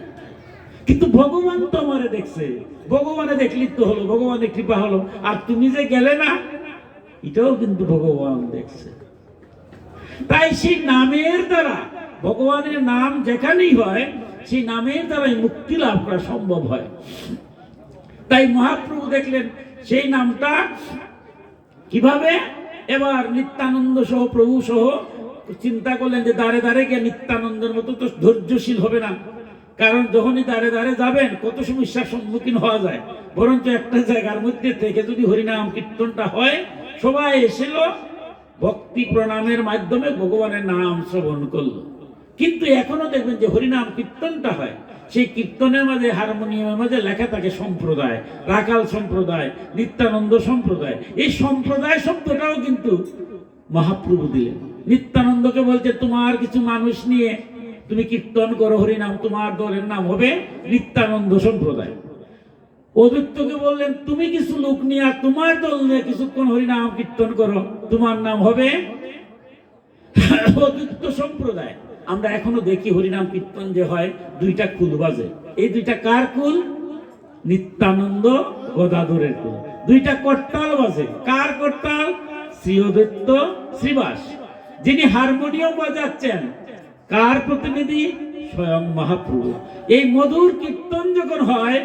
কিন্তু ভগবান তো আমারে দেখছে। ভগবানে দেখলি তো হলো, ভগবানের কৃপা হলো। আর তুমি যে গেলে না, এটাও কিন্তু ভগবান দেখছে। তাই সেই নামের দ্বারা, ভগবানের নাম যেখানেই হয়, সেই নামের দ্বারাই মুক্তি লাভ করা সম্ভব হয়। তাই মহাপ্রভু দেখলেন সেই নামটা কিভাবে, এবার নিত্যানন্দ সহ প্রভু সহ চিন্তা করলেন যে দাঁড়ে দাঁড়ে গিয়ে নিত্যানন্দের মতো তো ধৈর্যশীল হবে না, কারণ যখনই দাঁড়ে দাঁড়ে যাবেন কত সমস্যার সম্মুখীন হওয়া যায়। বরঞ্চ একটা জায়গার মধ্যে থেকে যদি হরিনাম কীর্তনটা হয়, সবাই এসেল, ভক্তি প্রণামের মাধ্যমে ভগবানের নাম শ্রবণ করলো। কিন্তু এখনো দেখবেন যে হরিনাম কীর্তনটা হয়, সেই কীর্তনের মাঝে, হারমোনিয়ামের মাঝে লেখা থাকে সম্প্রদায়, রাখাল সম্প্রদায়, নিত্যানন্দ সম্প্রদায়। এই সম্প্রদায় শব্দটাও কিন্তু মহাপ্রভু দিলেন। নিত্যানন্দকে বলছে তোমার কিছু মানুষ নিয়ে তুমি কীর্তন করো হরিনাম, তোমার দলের নাম হবে নিত্যানন্দ সম্প্রদায়। অদ্বৈতকে বললেন তুমি কিছু লোক নিয়ে তোমার দল নিয়ে কিছুক্ষণ হরিনাম কীর্তন করো, তোমার নাম হবে অদ্বৈত সম্প্রদায়। আমরা এখনো দেখি হরিনাম কীর্তন যে হয়, 2টা খুল বাজে। এই দুইটা কার কুল? নিত্যানন্দ গদাধরের কুল। দুইটা করতাল বাজে, কার করতাল? শ্রী অদ্বৈত শ্রীবাস। যিনি হারমোনিয়াম বাজাচ্ছেন, কার প্রতিনিধি? স্বয়ং মহাপ্রভু। এই মধুর কীর্তন যখন হয়,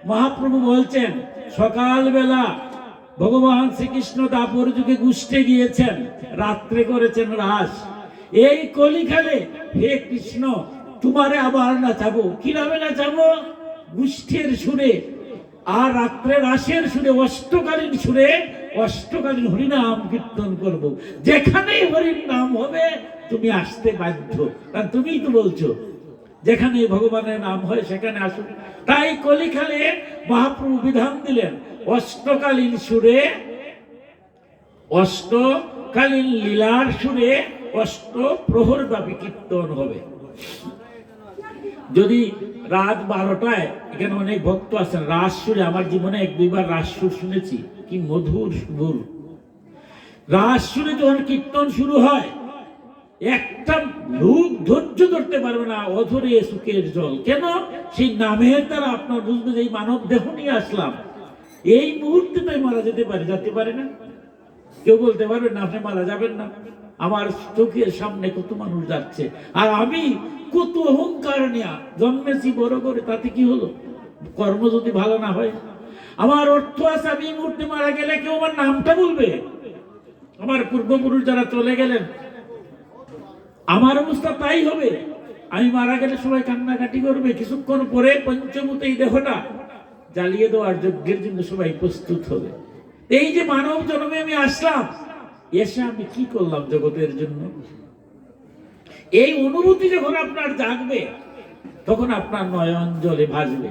মহাপ্রভু বলছেন সকালবেলা ভগবান শ্রীকৃষ্ণ দাপর যুগে গুষ্ঠে গিয়েছেন, রাত্রে করেছেন রাস। এই কলিকালে হে কৃষ্ণ তোমারে আবার নাচাবো। কিভাবে নাচাবো? গুষ্ঠের সুরে আর রাত্রে রাসের সুরে, অষ্টকালীন সুরে অষ্টকালীন হরিনাম কীর্তন করব। যেখানে হরির নাম হবে তুমি আসতে বাধ্য, কারণ তুমিই তো বলছো যেখানে ভগবানের নাম হয় সেখানে আসুন। তাই কলিকালে মহাপ্রভু বিধান দিলেন অষ্টকালীন সুরে, অষ্টকালীন লীলার সুরে অষ্ট প্রহর ব্যাপী কীর্তন হবে। যদি রাত 12টায়, এখানে অনেক ভক্ত আছেন, রাস সুরে, আমার জীবনে 1-2বার রাস সুর শুনেছি, কি মধুর সুর। রাস সুরে যখন কীর্তন শুরু হয়, একটা লোক ধৈর্য ধরতে পারবে না, অধরে সুখের জল। কেন? সেই নামের দ্বারা আপনার বুঝবে যে এই মানব দেহ নিয়ে আসলাম, এই মুহূর্তে তাই মারা যেতে পারে, যেতে পারে না। কেউ বলতে পারবেন না আপনি মারা যাবেন না। আমার চোখের সামনে কত মানুষ যাচ্ছে, আর আমি কত অহংকার নিয়ে জন্মেছি বড় করে, তাতে কি হলো? কর্ম যদি ভালো না হয়, আমার অর্থ আছে, আমি এই মুহূর্তে মারা গেলে কেউ আমার নামটা বলবে? আমার পূর্বপুরুষ যারা চলে গেলেন, আমার অবস্থা তাই হবে। আমি মারা গেলে সবাই কান্নাকাটি করবে, কিছুক্ষণ পরে পঞ্চমুতে এই দেহটা জ্বালিয়ে দেওয়ার যজ্ঞের জন্য সবাই প্রস্তুত হবে। এই যে মানব জন্মে আমি আসলাম, এসে আমি কি করলাম জগতের জন্য? এই অনুভূতি যখন আপনার জাগবে, তখন আপনার নয়ন জলে ভাসবে।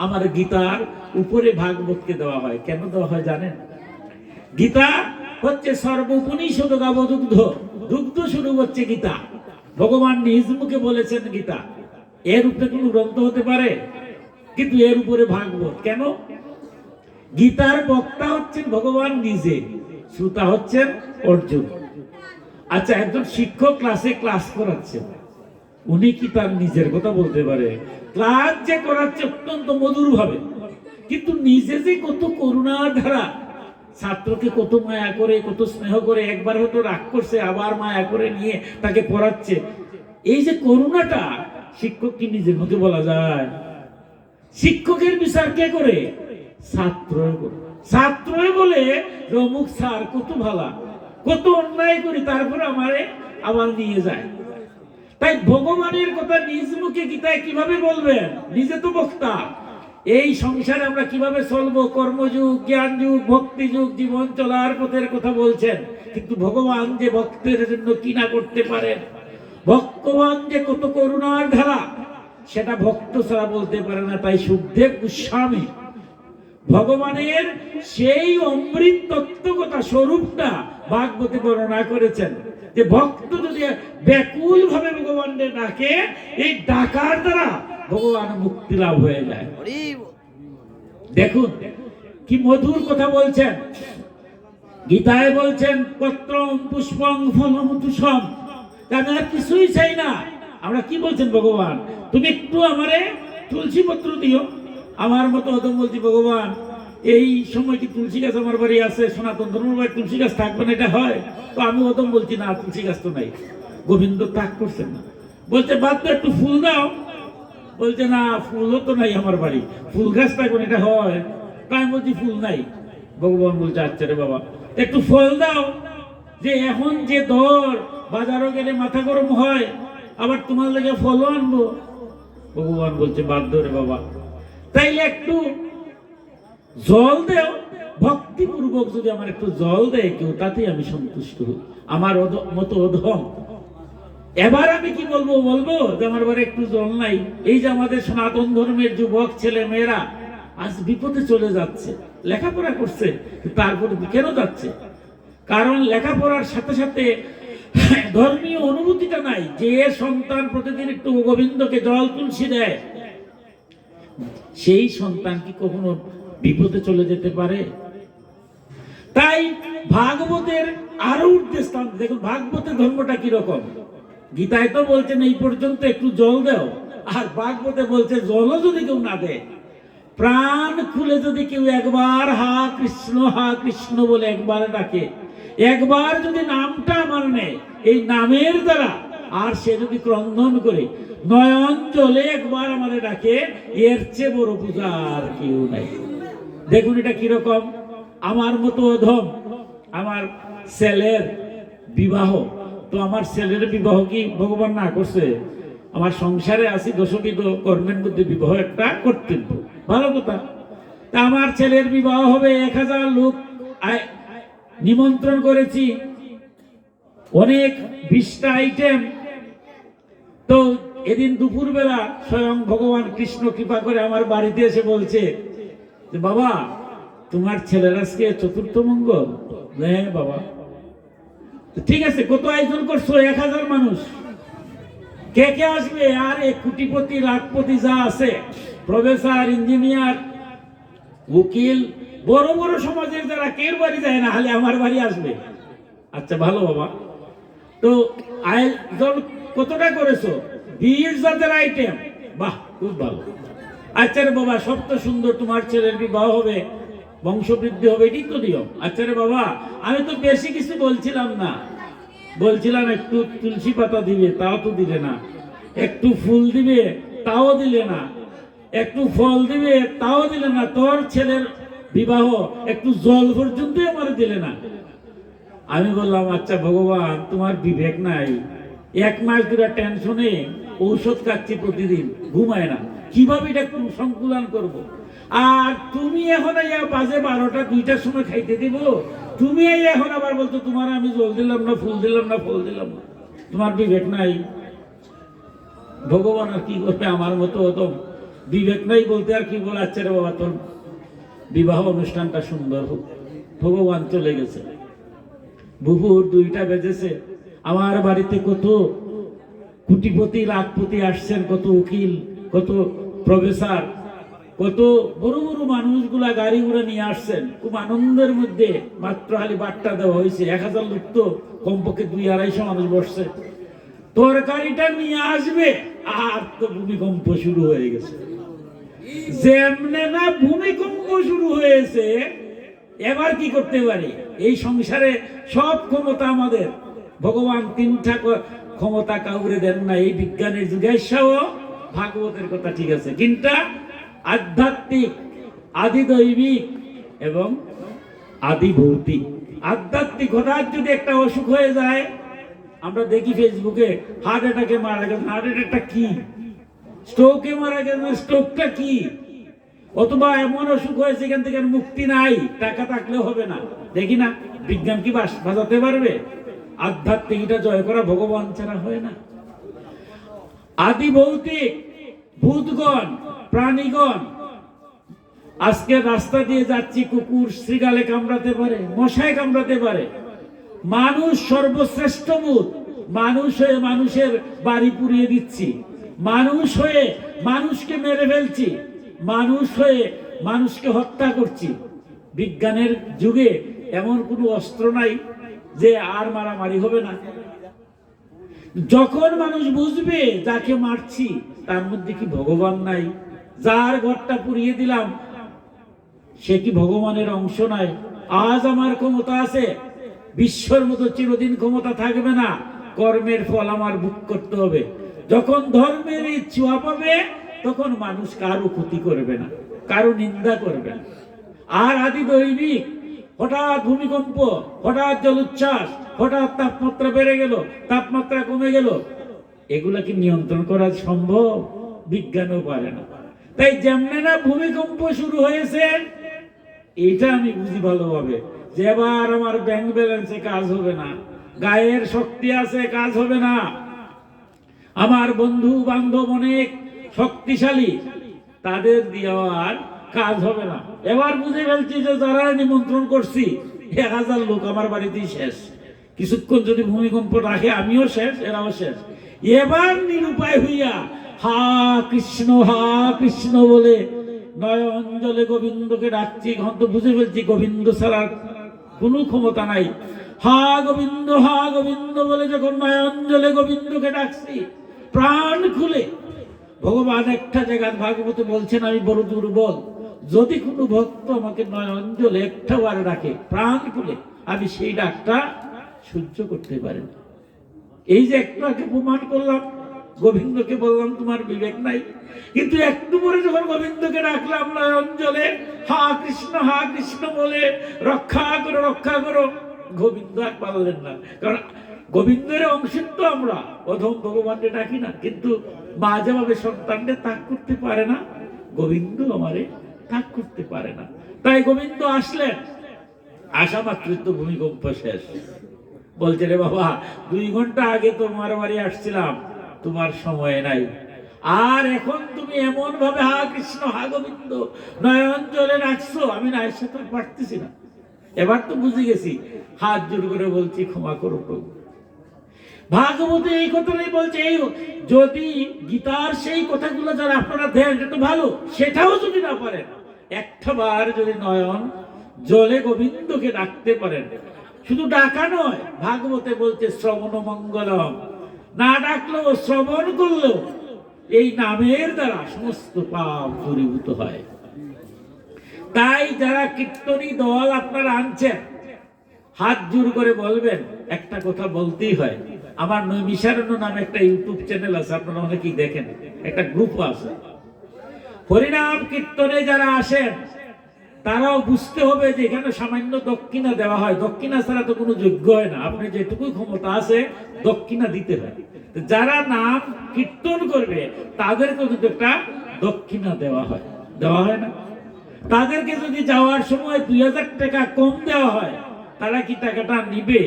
আমার গীতার উপরে ভাগবতকে দেওয়া হয়। কেন দেওয়া হয় জানেন? গীতা হচ্ছে সর্বোপনিষদ গাব দুগ্ধ, দুগ্ধ শুরু হচ্ছে গীতা। ভগবান নিজ মুখে বলেছেন গীতা। এর উপরে কোন গ্রন্থ হতে পারে? কিন্তু এর উপরে ভাগবত। কেন? গীতার বক্তা হচ্ছেন ভগবান নিজে, শ্রোতা হচ্ছেন অর্জুন। আচ্ছা, একজন শিক্ষক ক্লাসে ক্লাস করাচ্ছেন, উনি কি তার নিজের কথা বলতে পারে? ক্লাস যে করাচ্ছে অত্যন্ত মধুর ভাবে, কিন্তু নিজে যে কত করুণার ধারা, ছাত্রকে কত মায়া করে, কত স্নেহ করে, একবার হয়তো রাগ করছে, আবার মায়া করে নিয়ে তাকে পড়াচ্ছে। এই যে করুণাটা, শিক্ষক কি নিজের মধ্যে বলা যায়? শিক্ষকের বিচার কে করে? ছাত্র। ছাত্র বলে অমুক স্যার কত ভালা, কত অন্যায় করি, তারপরে আমারে আবার নিয়ে যায়। তাই ভগবানের কথা নিজ মুখে গীতায় কিভাবে বলবেন? নিজে তো বক্তা। এই সংসারে আমরা কিভাবে চলবো, কর্মযুগ, জ্ঞান যুগ, ভক্তি যুগ, জীবন চলার পথের কথা বলছেন, কিন্তু ভগবান যে ভক্তের জন্য কি না করতে পারেন, ভগবান যে কত করুণার ধারা, সেটা ভক্ত ছাড়া বলতে পারে না। তাই সুখদেব গোস্বামী ভগবানের সেই অমৃত তত্ত্বকথা স্বরূপটা ভাগবতে বর্ণনা করেছেন, যে ভক্ত যদি ব্যাকুল ভাবে ভগবানের ডাকে, এই ডাকার দ্বারা ভগবান মুক্তি লাভ হয়ে যায়। দেখুন কি মধুর কথা বলছেন। গীতায় বলছেন পত্রম পুষ্পং ফলম তুষম, আমি আর কিছুই চাই না। আমরা কি বলছেন ভগবান? তুমি একটু আমারে তুলসী পত্র দিও। আমার মতো হতো বলছি, ভগবান এই সময় কি তুলসী গাছ আমার বাড়ি আছে? সনাতন ধর্মের বাড়ি তুলসী গাছ থাকবে না, এটা হয়? তো আমি ওদম বলছি না, তুলসী গাছ তো নাই। গোবিন্দ তাক করছেন না, বলছে বাদ তো একটু ফুল দাও। বলছে না, ফুলও তো নাই আমার বাড়ি, ফুল গাছ থাকবে না, এটা হয়? তাই বলছি ফুল নাই। ভগবান বলছে আচ্ছা রে বাবা, একটু ফল দাও। যে এখন যে দর, বাজারও গেলে মাথা গরম হয়, আবার তোমার লেগে ফলও আনবো। ভগবান বলছে বাধ্য রে বাবা, তাইলে একটু জল দেও। ভক্তিপূর্বক যদি আমার একটু জল দেয় কেউ, তাতেই আমি সন্তুষ্ট হই। আমার মতো অধম। এবার আমি কি বলবো? বলবো যে আমার বাড়ি একটু জল নাই। এই যে আমাদের সনাতন ধর্মের যুবক ছেলে মেয়েরা আজ বিপদে চলে যাচ্ছে, লেখাপড়া করছে, তারপরে কেন যাচ্ছে? কারণ লেখাপড়ার সাথে সাথে ধর্মীয় অনুভূতিটা নাই। যে সন্তান প্রতিদিন একটু গোবিন্দকে জল তুলসী দেয়, সেই সন্তান কি কখনো বিপদে চলে যেতে পারে? তাই ভাগবতের আরো ঊর্ধ্বে স্থান। দেখুন ভাগবতের ধর্মটা কিরকম। গীতায় তো বলছেন এই পর্যন্ত একটু জল দাও, আর ভাগবতে বলছে জলও যদি কেউ না দেয়, প্রাণ খুলে যদি কেউ একবার হা কৃষ্ণ বলে একবার ডাকে, একবার যদি নামটা আমার নেয় এই নামের দ্বারা, আর সে যদি ক্রন্দন করে নয়ন জলে একবার আমাদের ডাকে, এর চেয়ে বড় পূজা আর কেউ নাই। দেখুন এটা কিরকম, আমার মতো অধম, আমার ছেলের বিবাহ, তো আমার ছেলের বিবাহ কি ভগবান না করছে? আমার সংসারে আছি দশবিধ কর্মের মধ্যে বিবাহ একটা কর্তব্য, ভালো কথা। তা আমার ছেলের বিবাহ হবে, 1000 লোক নিমন্ত্রণ করেছি, অনেক 20টা আইটেম। তো এদিন দুপুরবেলা স্বয়ং ভগবান কৃষ্ণ কৃপা করে আমার বাড়িতে এসে বলছে যে বাবা তোমার ছেলের আজকে 4র্থ মঙ্গল। হ্যাঁ বাবা, ঠিক আছে, কত আয়োজন করছো? 1000 মানুষ। কে কে আসবে? আর 1 কোটিপতি লাখপতি যা আছে, প্রফেসর, ইঞ্জিনিয়ার, উকিল, বড় বড় সমাজের যারা, কেউ বাড়ি যায় না, হলে আমার বাড়ি আসবে। আচ্ছা ভালো বাবা, তো আয়োজন কতটা করেছো? 20 জাতের আইটেম। বাহ, খুব ভালো। আচ্ছা রে বাবা, সব তো সুন্দর, তোমার ছেলের বিবাহ হবে, বংশবৃদ্ধি হবে, এটাই তো নিয়ম। আচ্ছা রে বাবা, আমি তো বেশি কিছু বলছিলাম না, বলছিলাম একটু তুলসী পাতা দিবে, তাও তো দিলে না, একটু ফুল দিবে, তাও দিলে না, একটু ফল দিবে, তাও দিলে না, তোর ছেলের বিবাহ একটু জল পর্যন্ত আমার দিলে না। আমি বললাম আচ্ছা ভগবান, তোমার বিবেক নাই? 1 মাস ধরে টেনশনে ঔষধ খাচ্ছি, প্রতিদিন ঘুমায় না, কিভাবে এটা সংকুলন করব? আর তুমি এখন বাজে 12টা 2টার সময় খাইতে দিব, তুমি এখন আবার বলছো তোমার আমি জল দিলাম না, ফুল দিলাম না, ফল দিলাম না, তোমার বিবেক নাই? ভগবান আর কি করবে? আমার মতো অত বিবেক নাই বলতে আর কি বলে। আচ্ছা রে বাবা, তোর বিবাহ অনুষ্ঠানটা সুন্দর হোক। ভগবান চলে গেছে, দুপুর 2টা বেজেছে, আমার বাড়িতে কত কোটিপতি লাখপতি আসছেন, কত উকিল, কত প্রফেসর, কত বড় বড় মানুষগুলা গাড়ি ঘোড়া নিয়ে আসছেন। খুব আনন্দের মধ্যে মাত্র খালি বার্তা দেওয়া হয়েছে, 1000 লোক, তো কমপক্ষে 200-250 মানুষ বসছে। তরকারিটা নিয়ে আসবে আর তো ভূমিকম্প শুরু হয়ে গেছে। যেমনে না ভূমিকম্প শুরু হয়েছে, এবার কি করতে পারি? এই সংসারে সব ক্ষমতা আমাদের, ভগবান 3টা ক্ষমতা কাউরে দেন না। এই বিজ্ঞানের যুগে ভাগবতের কথা ঠিক আছে, কিন্তু আধ্যাত্মিক, আদি দৈবিক এবং আদি ভৌতিক। আধ্যাত্মিক, হঠাৎ যদি একটা অসুখ হয়ে যায়, আমরা দেখি ফেসবুকে হার্ট অ্যাটাকে মারা গেছে, হার্ট অ্যাটাকটা কি? স্ট্রোকে মারা গেছে, স্ট্রোকটা কি? অথবা এমন অসুখ হয়েছে এখান থেকে মুক্তি নাই, টাকা থাকলেও হবে না। দেখি না, বিজ্ঞান কি বাজাতে পারবে? আধ্যাত্মিক এটা জয় করা ভগবান ছাড়া হয় না। আদি ভৌতিক, ভূতগণ, প্রাণীগণ, আজকে রাস্তা দিয়ে যাচ্ছি, কুকুর শৃগালে কামড়াতে পারে, মশায় কামড়াতে পারে। মানুষ সর্বশ্রেষ্ঠ ভূত, মানুষ হয়ে মানুষের বাড়ি পুড়িয়ে দিচ্ছি, মানুষ হয়ে মানুষকে মেরে ফেলছি, মানুষ হয়ে মানুষকে হত্যা করছি। বিজ্ঞানের যুগে এমন কোনো অস্ত্র নাই যে আর মারামারি হবে না। যখন মানুষ বুঝবে যাকে মারছি তার মধ্যে কি ভগবান নাই, যার ঘরটা পুড়িয়ে দিলাম সে কি ভগবানের অংশ নাই? আজ আমার ক্ষমতা আছে, বিশ্বর মতো চিরদিন ক্ষমতা থাকবে না, কর্মের ফল আমার ভোগ করতে হবে। যখন ধর্মের ছোঁয়া পাবে তখন মানুষ কারো ক্ষতি করবে না, কারো নিন্দা করবে না। আর আদি দৈবিক, হঠাৎ ভূমিকম্প, হঠাৎ জলোচ্ছ্বাস, হঠাৎ তাপমাত্রা বেড়ে গেল, তাপমাত্রা কমে গেল, এগুলা কি নিয়ন্ত্রণ করা সম্ভব? বিজ্ঞানও পারে না। তাই যেমনে না ভূমিকম্প শুরু হয়েছে, এটা আমি বুঝি ভালোভাবে যে এবার আমার ব্যাংক ব্যালেন্সে কাজ হবে না, গায়ের শক্তি আছে, কাজ হবে না, আমার বন্ধু বান্ধব অনেক শক্তিশালী, তাদের দিয়ে আর কাজ হবে না। এবার বুঝে ফেলছি যে যারা নিমন্ত্রণ করছি 1000 লোক আমার বাড়িতেই শেষ। কিছুক্ষণ যদি ভূমিকম্প রাখে আমিও শেষ, এরাও শেষ। এবার নিরুপায় হইয়া হা কৃষ্ণ বলে নয়ন জলে গোবিন্দকে ডাকছি। এখন তো বুঝে ফেলছি গোবিন্দ ছাড়া কোনো ক্ষমতা নাই। হা গোবিন্দ বলে যখন নয়ন জলে গোবিন্দকে ডাকছি, প্রাণ খুলে ভগবান একটা জায়গায় ভাগবতে বলছেন, আমি বড় দুর্বল, যদি কোনো ভক্ত আমাকে নয়ন জলে একটা বার ডাকে প্রাণ খুলে, আমি সেই ডাকটা সহ্য করতে পারি না। এই যে একটু আগে প্রমাণ করলাম, গোবিন্দকে বললাম তোমার বিবেক নাই, কিন্তু একটু পরে যখন গোবিন্দকে ডাকলাম নয়ন জলে, হা কৃষ্ণ বলে রক্ষা করো রক্ষা করো, গোবিন্দ আর পারলেন না। কারণ গোবিন্দের অংশের তো আমরা প্রথম ভগবানকে ডাকি না, কিন্তু মা যেভাবে সন্তানকে ত্যাগ করতে পারে না, গোবিন্দ আমারে ত্যাগ করতে পারে না। তাই গোবিন্দ আসলেন, আসা মাত্রই তো ভূমিকম্প শেষ। বলছে, রে বাবা 2 ঘন্টা আগে তোমার বাড়ি আসছিলাম, তোমার সময় নাই, আর এখন তুমি এমন ভাবে হা কৃষ্ণ হা গোবিন্দ নয়ন জলে রাখছো, আমি না এসে তো পারতেছি না। এবার তো বুঝে গেছি, হাত জোর করে বলছি ক্ষমা করো প্রভু। ভাগবতে এই কথাটাই বলছে, এই যদি গীতার সেই কথাগুলো যারা আপনারা দেন এটা তো ভালো, সেটাও যদি না পারেন, একটা বার যদি নয়ন জলে গোবিন্দকে ডাকতে পারেন, শুধু ডাকা নয়, ভাগবতে বলছে শ্রবণ মঙ্গলম, না ডাকলেও শ্রবণ করলেও এই নামের দ্বারা সমস্ত পাপ দূরীভূত হয়। তাই যারা কীর্তনী দল আপনারা আনছেন, হাত জোর করে বলবেন, একটা কথা বলতেই হয়, আমার নৈমিষারণ্য নামে একটা ইউটিউব চ্যানেল আছে, আপনারা অনেকেই দেখেন, একটা গ্রুপ আছে। হরিনাম কীর্তনে যারা আসেন তারাও বুঝতে হবে যে এখানে সামান্য দক্ষিণা দেওয়া হয়, দক্ষিণা ছাড়া তো কোনো যোগ্য হয় না। আপনি যেটুকু ক্ষমতা আছে দক্ষিণা দিতে হয়। যারা নাম কীর্তন করবে তাদেরকে কিন্তু একটা দক্ষিণা দেওয়া হয়, দেওয়া হয় না? তাদেরকে যদি যাওয়ার সময় 2000 টাকা কম দেওয়া হয়, তারা কি টাকাটা নিবে?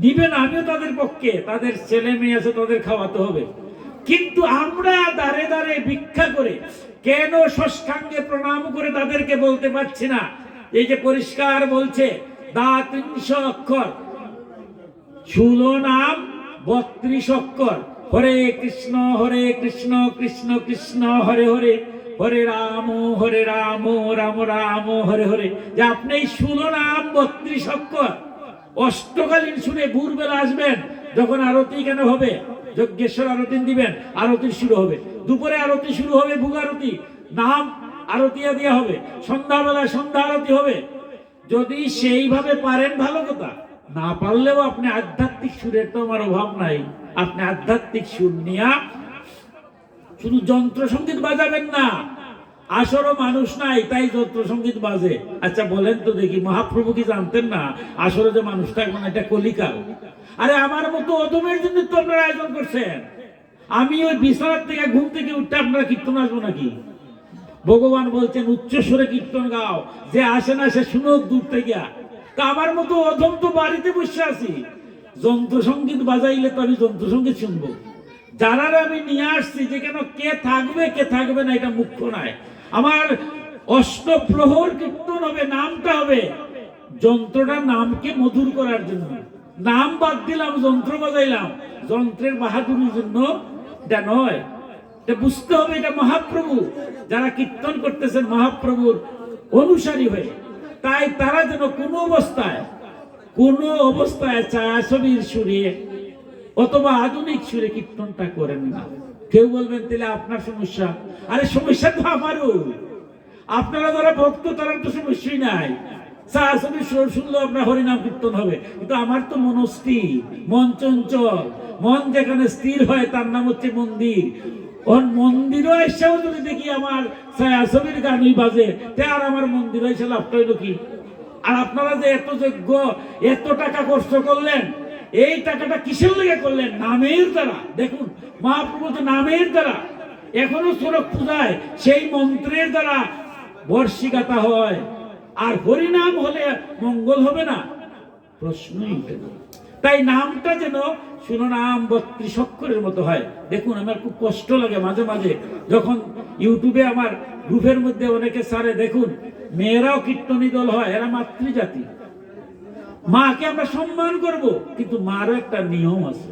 নিবে না। আমিও তাদের পক্ষে, তাদের ছেলে মেয়ে আছে, তাদের খাওয়াতে হবে। কিন্তু আমরা দাঁড়ে দাঁড়ে ভিক্ষা করে কেন ষষ্ঠাঙ্গে প্রণাম করে তাদেরকে বলতে পারছি না? এই যে পরিষ্কার বলছে, দা 300 অক্ষর, স্থূল নাম 32 অক্ষর, হরে কৃষ্ণ কৃষ্ণ কৃষ্ণ হরে হরে, হরে রাম রাম রাম হরে হরে। যে আপনি এই স্থূল নাম 32 অক্ষর অষ্টকালীন শুনে ভোরবেলা আসবেন, যখন আরতি কেন হবে, যজ্ঞেশ্বর আরতি দিবেন, আরতি শুরু হবে, দুপুরে আরতি শুরু হবে, ভোগ আরতি, নাম আরতি দেওয়া হবে, সন্ধ্যাবেলায় সন্ধ্যা আরতি হবে। যদি সেইভাবে পারেন ভালো কথা, না পারলেও আপনি আধ্যাত্মিক সুরের তো আমার অভাব নাই, আপনি আধ্যাত্মিক সুর নিয়ে শুধু যন্ত্র সঙ্গীত বাজাবেন না। আসরও মানুষ নাই, তাই যন্ত্র সঙ্গীত বাজে। আচ্ছা বলেন তো দেখি, মহাপ্রভু কি জানতেন না আসরে যে মানুষ থাকবে না, এটা কলিকাল? আরে আমার মতো অদমের জন্য তো আপনারা আয়োজন করছেন। আমি ওই বিছানার থেকে ঘুম থেকে উঠতে আপনারা কীর্তন আসবো নাকি? ভগবান বলছেন উচ্চস্বরে কীর্তন গাও, যে আসে না সে শুনুক দূর থেকে। তা আমার মতো অধম তো বাড়িতে বসে আছি, যন্ত্র সঙ্গীত বাজাইলে তো আমি যন্ত্র সঙ্গীত শুনবো। যারা আমি নিয়ে আসছি, যে কেন কে থাকবে কে থাকবে না এটা মুখ্য নয়। আমার অষ্টপ্রহর কীর্তন হবে, নামটা হবে, যন্ত্রটার নামকে মধুর করার জন্য। নাম বাদ দিলাম, যন্ত্র বাজাইলাম, যন্ত্রের বাহাদুরির জন্য এটা নয়। এটা বুঝতে হবে, এটা মহাপ্রভু, যারা কীর্তন করতেছেন মহাপ্রভুর অনুসারী হয়ে। তাই তারা যেন কোনো অবস্থায় ছায়াছবির সুরে অথবা আধুনিক সুরে কীর্তনটা করেন না। কেউ বলবেন তাহলে আপনার সমস্যা, আরে সমস্যা তো আমারও। আপনারা যারা ভক্ত তারা তো সমস্যাই নাই, ছায়াছবির সুর শুনলেও আপনার হরিনাম কীর্তন হবে। কিন্তু আমার তো মন স্থির, মন চঞ্চল, মন যেখানে স্থির হয় তার নাম হচ্ছে মন্দির। ওর মন্দিরও এসেও যদি দেখি আমার ছায়াছবির গানই বাজে, তে আর আমার মন্দিরও এসে লাভটা হইল কি? আর আপনারা যে এত যোগ্য, এত টাকা কষ্ট করলেন, এই টাকাটা কিসের লেগে করলেন? নামের দ্বারা। দেখুন মহাপ্রভু তো নামের দ্বারা, এখনো সড়ক পূজায় সেই মন্ত্রের দ্বারা বর্ষি গাথা হয়। আর হরিনাম হলে মঙ্গল হবে না? প্রশ্নই উঠে না। তাই নামটা যেন শিরোনাম 32 অক্ষরের মতো হয়। দেখুন আমার খুব কষ্ট লাগে মাঝে মাঝে যখন ইউটিউবে আমার গ্রুপের মধ্যে অনেকে সারে, দেখুন মেয়েরাও কীর্তনী দল হয়, এরা মাতৃজাতি, মাকে আমরা সম্মান করব, কিন্তু মারও একটা নিয়ম আছে।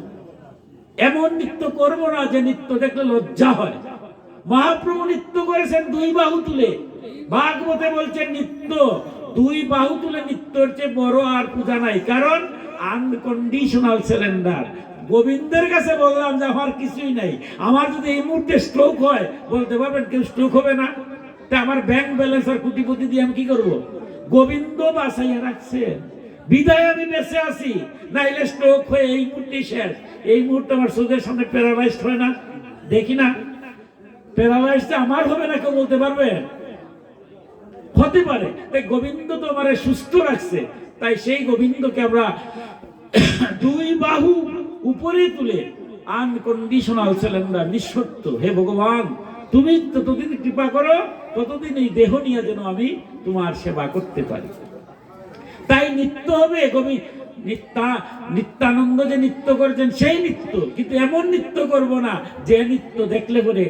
এমন নৃত্য করব না যে নৃত্য দেখলে লজ্জা হয়। মহাপ্রভু নৃত্য করেছেন 2 বাহু তুলে, ভাগবতে বলছেন নৃত্য 2 বাহু তুলে, নৃত্যের চেয়ে বড় আর পূজা নাই। কারণ আনকন্ডিশনাল সারেন্ডার, গোবিন্দের কাছে বললাম যে আমার কিছুই নাই, আমার যদি এই মুহূর্তে স্ট্রোক হয়, বলতে পারবেন কেউ স্ট্রোক হবে না? তা আমার ব্যাংক ব্যালেন্স আর কোটিপতি দিয়ে আমি কি করব? গোবিন্দ বাঁচাইয়া রাখছে, বিদায় আমি বেঁচে আছি, নাইলে স্ট্রোক হয়ে এই মুহূর্তে শেষ। এই মুহূর্তে আমার চোখের সামনে প্যারালাইজড হয় না, দেখি না? প্যারালাইজড আমার হবে না, কেউ বলতে পারবে? হতে পারে। তাই গোবিন্দ তো আমার সুস্থ রাখছে, তাই সেই গোবিন্দকে আমরা দুই বাহু উপরে তুলে আনকন্ডিশনাল সারেন্ডার, নিঃশর্ত, হে ভগবান তুমি ততদিন কৃপা করো, ততদিন এই দেহ নিয়ে যেন আমি তোমার সেবা করতে পারি। তাই নিত্য হবে, নিত্যানন্দ যে নৃত্য করেছেন সেই নৃত্য, কিন্তু এমন নৃত্য করব না যে নৃত্য দেখলে পরে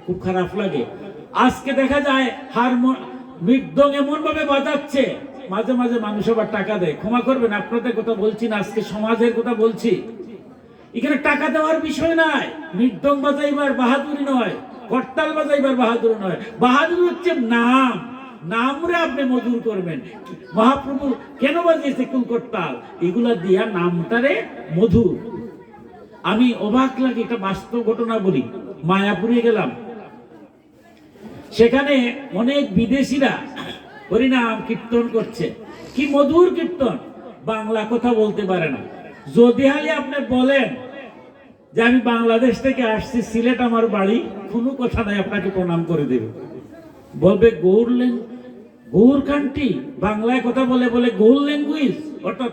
খুব খারাপ লাগে। আজকে দেখা যায় মৃদং এমন ভাবে বাজাচ্ছে, মাঝে মাঝে মানুষ আবার টাকা দেয়। ক্ষমা করবেন, আপনাদের কথা বলছি না, আজকে সমাজের কথা বলছি। এখানে টাকা দেওয়ার বিষয় নাই। মৃদং বাজাইবার বাহাদুরি নয়, করতাল বাজাইবার বাহাদুরি নয়। বাহাদুরি হচ্ছে নাম, নামরে আপনি মধুর করবেন। মহাপ্রভু কেন বাজিয়েছে কুল করতাল? এগুলা দিয়া নামটারে মধুর। আমি অবাক লাগে, এটা বাস্তব ঘটনা বলি। মায়াপুরে গেলাম, সেখানে অনেক বিদেশিরা হরিনাম কীর্তন করছে, কি মধুর কীর্তন। বাংলা কথা বলতে পারে না। যদি হালি আপনি বলেন যে আমি বাংলাদেশ থেকে আসছি, সিলেট আমার বাড়ি, কোনো কথা নাই, আপনাকে প্রণাম করে দেবে। বলবে গৌর কান্ট্রি, বাংলায় কথা বলে বলে গৌর ল্যাঙ্গুয়েজ, অর্থাৎ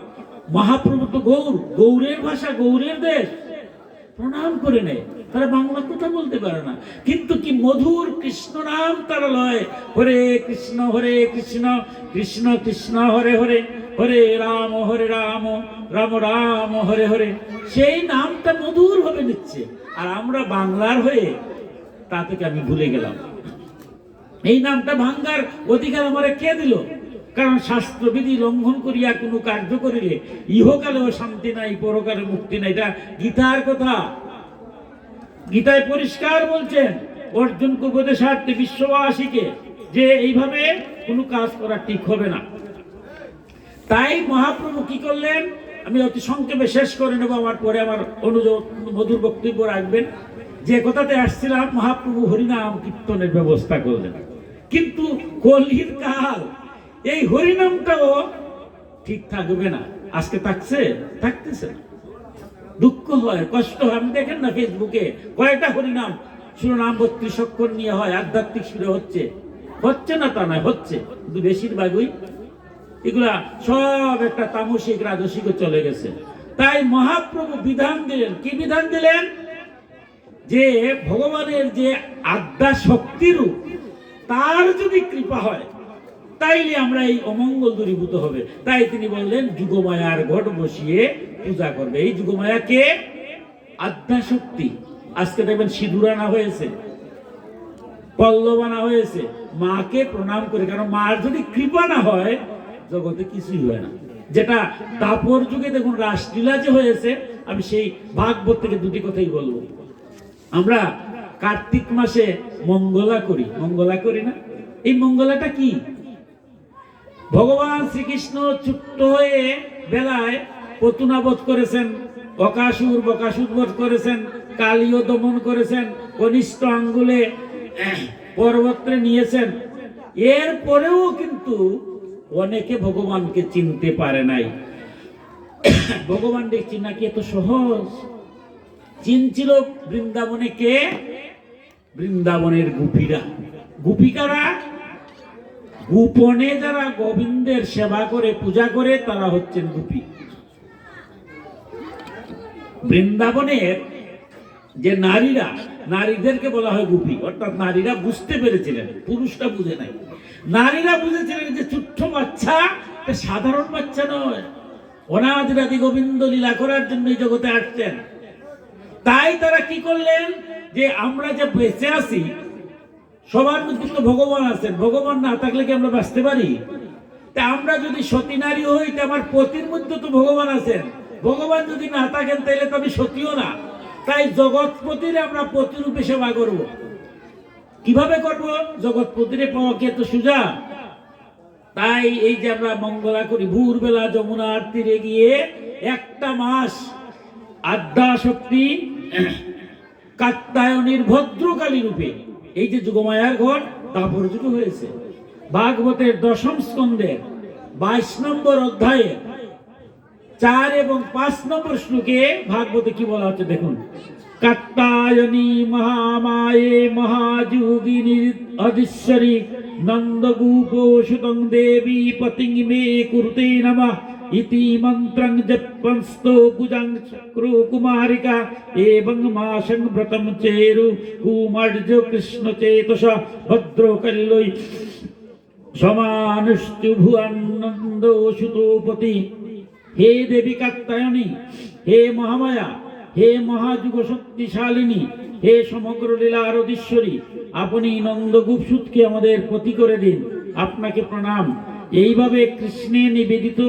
মহাপ্রভু তো গৌর, গৌরের ভাষা, গৌরের দেশ, প্রণাম করে নেয়। তারা বাংলা কথা বলতে পারে না, কিন্তু কি মধুর কৃষ্ণ নাম তারা লয়। হরে কৃষ্ণ কৃষ্ণ কৃষ্ণ হরে হরে, হরে রাম রাম রাম হরে হরে। সেই নামটা মধুর ভাবে নিচ্ছে, আর আমরা বাংলার হয়ে তা থেকে আমি ভুলে গেলাম। এই নামটা ভাঙ্গার অধিকার আমার কে দিল? কারণ শাস্ত্রবিধি লঙ্ঘন করিয়া কোনো কার্য করিলে ইহকালেও শান্তি নাই, পরকালে মুক্তি নাই। এটা গীতার কথা। গীতায় পরিষ্কার বলছেন অর্জুনকে উপদেশার্থে বিশ্ববাসীকে যে এইভাবে কোনো কাজ করা ঠিক হবে না। তাই মহাপ্রভু কি করলেন, আমি অতি সংক্ষেপে শেষ করে নেব, আমার পরে আমার অনুযোগ মধুর বক্তব্য রাখবেন। যে কথাতে আসছিলাম, মহাপ্রভু হরিনাম কীর্তনের ব্যবস্থা করলেন। কিন্তু কলির কাল, এই হরিনামটাও ঠিক থাকবে না। আজকে থাকতেছে না। দুঃখ হয়, কষ্ট হয়। আমি দেখেন না ফেসবুকে কয়েকটা হরিনাম শিরোনাম 32 অক্ষর নিয়ে হয়, আধ্যাত্মিক সুরে হচ্ছে না তা নয়, হচ্ছে, কিন্তু বেশিরভাগই এগুলা সব একটা তামসিক রাজসিক চলে গেছে। তাই মহাপ্রভু বিধান দিলেন, কি বিধান দিলেন? যে ভগবানের যে আদ্যা শক্তিরূপ, তার যদি কৃপা হয় তাইলে আমরা এই অমঙ্গল দূরীভূত হবে। তাই তিনি বললেন যুগমায়ার ঘট বসিয়ে পূজা করবে। এই যুগমায়া কে? আদ্যা শক্তি। আজকে দেখবেন সিঁদুর আনা হয়েছে, পল্লব আনা হয়েছে, মাকে প্রণাম করে। কারণ মার যদি কৃপা না হয় জগতে কিছুই হয় না। যেটা দাপর যুগে দেখুন রাসলীলা যে হয়েছে, আমি সেই ভাগবত থেকে দুটি কথাই বলবো। আমরা কার্তিক মাসে মঙ্গলা করি না? এই মঙ্গলাটা কি? ভগবান শ্রীকৃষ্ণ ছোট্ট হয়ে বেলায় পতুনাবধ করেছেন, অকাসুর বকাসুর বধ করেছেন, কালীয় দমন করেছেন, কনিষ্ঠ আঙ্গুলে পর্বতে নিয়েছেন। এর পরেও কিন্তু অনেকে ভগবানকে চিনতে পারে নাই। ভগবানকে চিনা কি এত সহজ? চিনছিল বৃন্দাবনে কে? বৃন্দাবনের গোপিকারা, গোপনে যারা গোবিন্দের সেবা করে পূজা করে তারা হচ্ছেন গোপী। বৃন্দাবনের যে নারীরা, নারীদেরকে বলা হয় গোপী। অর্থাৎ নারীরা বুঝতে পেরেছিলেন, পুরুষরা বুঝে নাই। নারীরা বুঝেছিলেন যে ছোট্ট বাচ্চা সাধারণ বাচ্চা নয়, অনাদিরাদি গোবিন্দ লীলা করার জন্য এই জগতে আসছেন। তাই তারা কি করলেন, যে আমরা যে বেঁচে আছি সবার মধ্যে তো ভগবান আছেন, ভগবান না থাকলে কি আমরা বাঁচতে পারি? তা আমরা যদি সতী নারী হই, আমার পতির মধ্যে তো ভগবান আছেন। ভগবান যদি না থাকেন তাহলে তো আমি সতীও না। তাই জগৎপতির আমরা পতিরূপে সেবা করব। কিভাবে করব? জগৎপতিরে পাওয়া কি এত সোজা? তাই এই যে আমরা মঙ্গলা করি, ভোরবেলা যমুনার তীরে গিয়ে একটা মাস আদ্যা শক্তি কাত্যায়নীর ভদ্রকালী রূপে এই যে যুগমায়ার ঘর তা পরিচিত হয়েছে। ভাগবতের দশম স্কন্ধের 22 নম্বর অধ্যায়ে 4 এবং 5 নম্বর শ্লোকে ভাগবতে কি বলা হচ্ছে দেখুন। কাত্যায়নী মহামায়ে মহাযোগিনী অধীশ্বরী নন্দগোপসুতং দেবী পতিং মে কুরুতে নমঃ ইতি মন্ত্রং জপংস্তো ভুজং চক্রো কুমারিকা এবং মাসং ব্রতম চেরু কুমার্য কৃষ্ণ চেতস ভদ্রকল্যৈ সমানুষ্টু ভুয়ানন্দ সুতোপতি। হে দেবী কাত্যায়নী, হে মহামায়া, হে মহাযুগ শক্তিশালিনী, হে সমগ্র লীলার অধীশ্বরী, আপনি নন্দগোপসুতকে আমাদের পতি করে দিন, আপনাকে প্রণাম। এইভাবে কৃষ্ণে নিবেদিত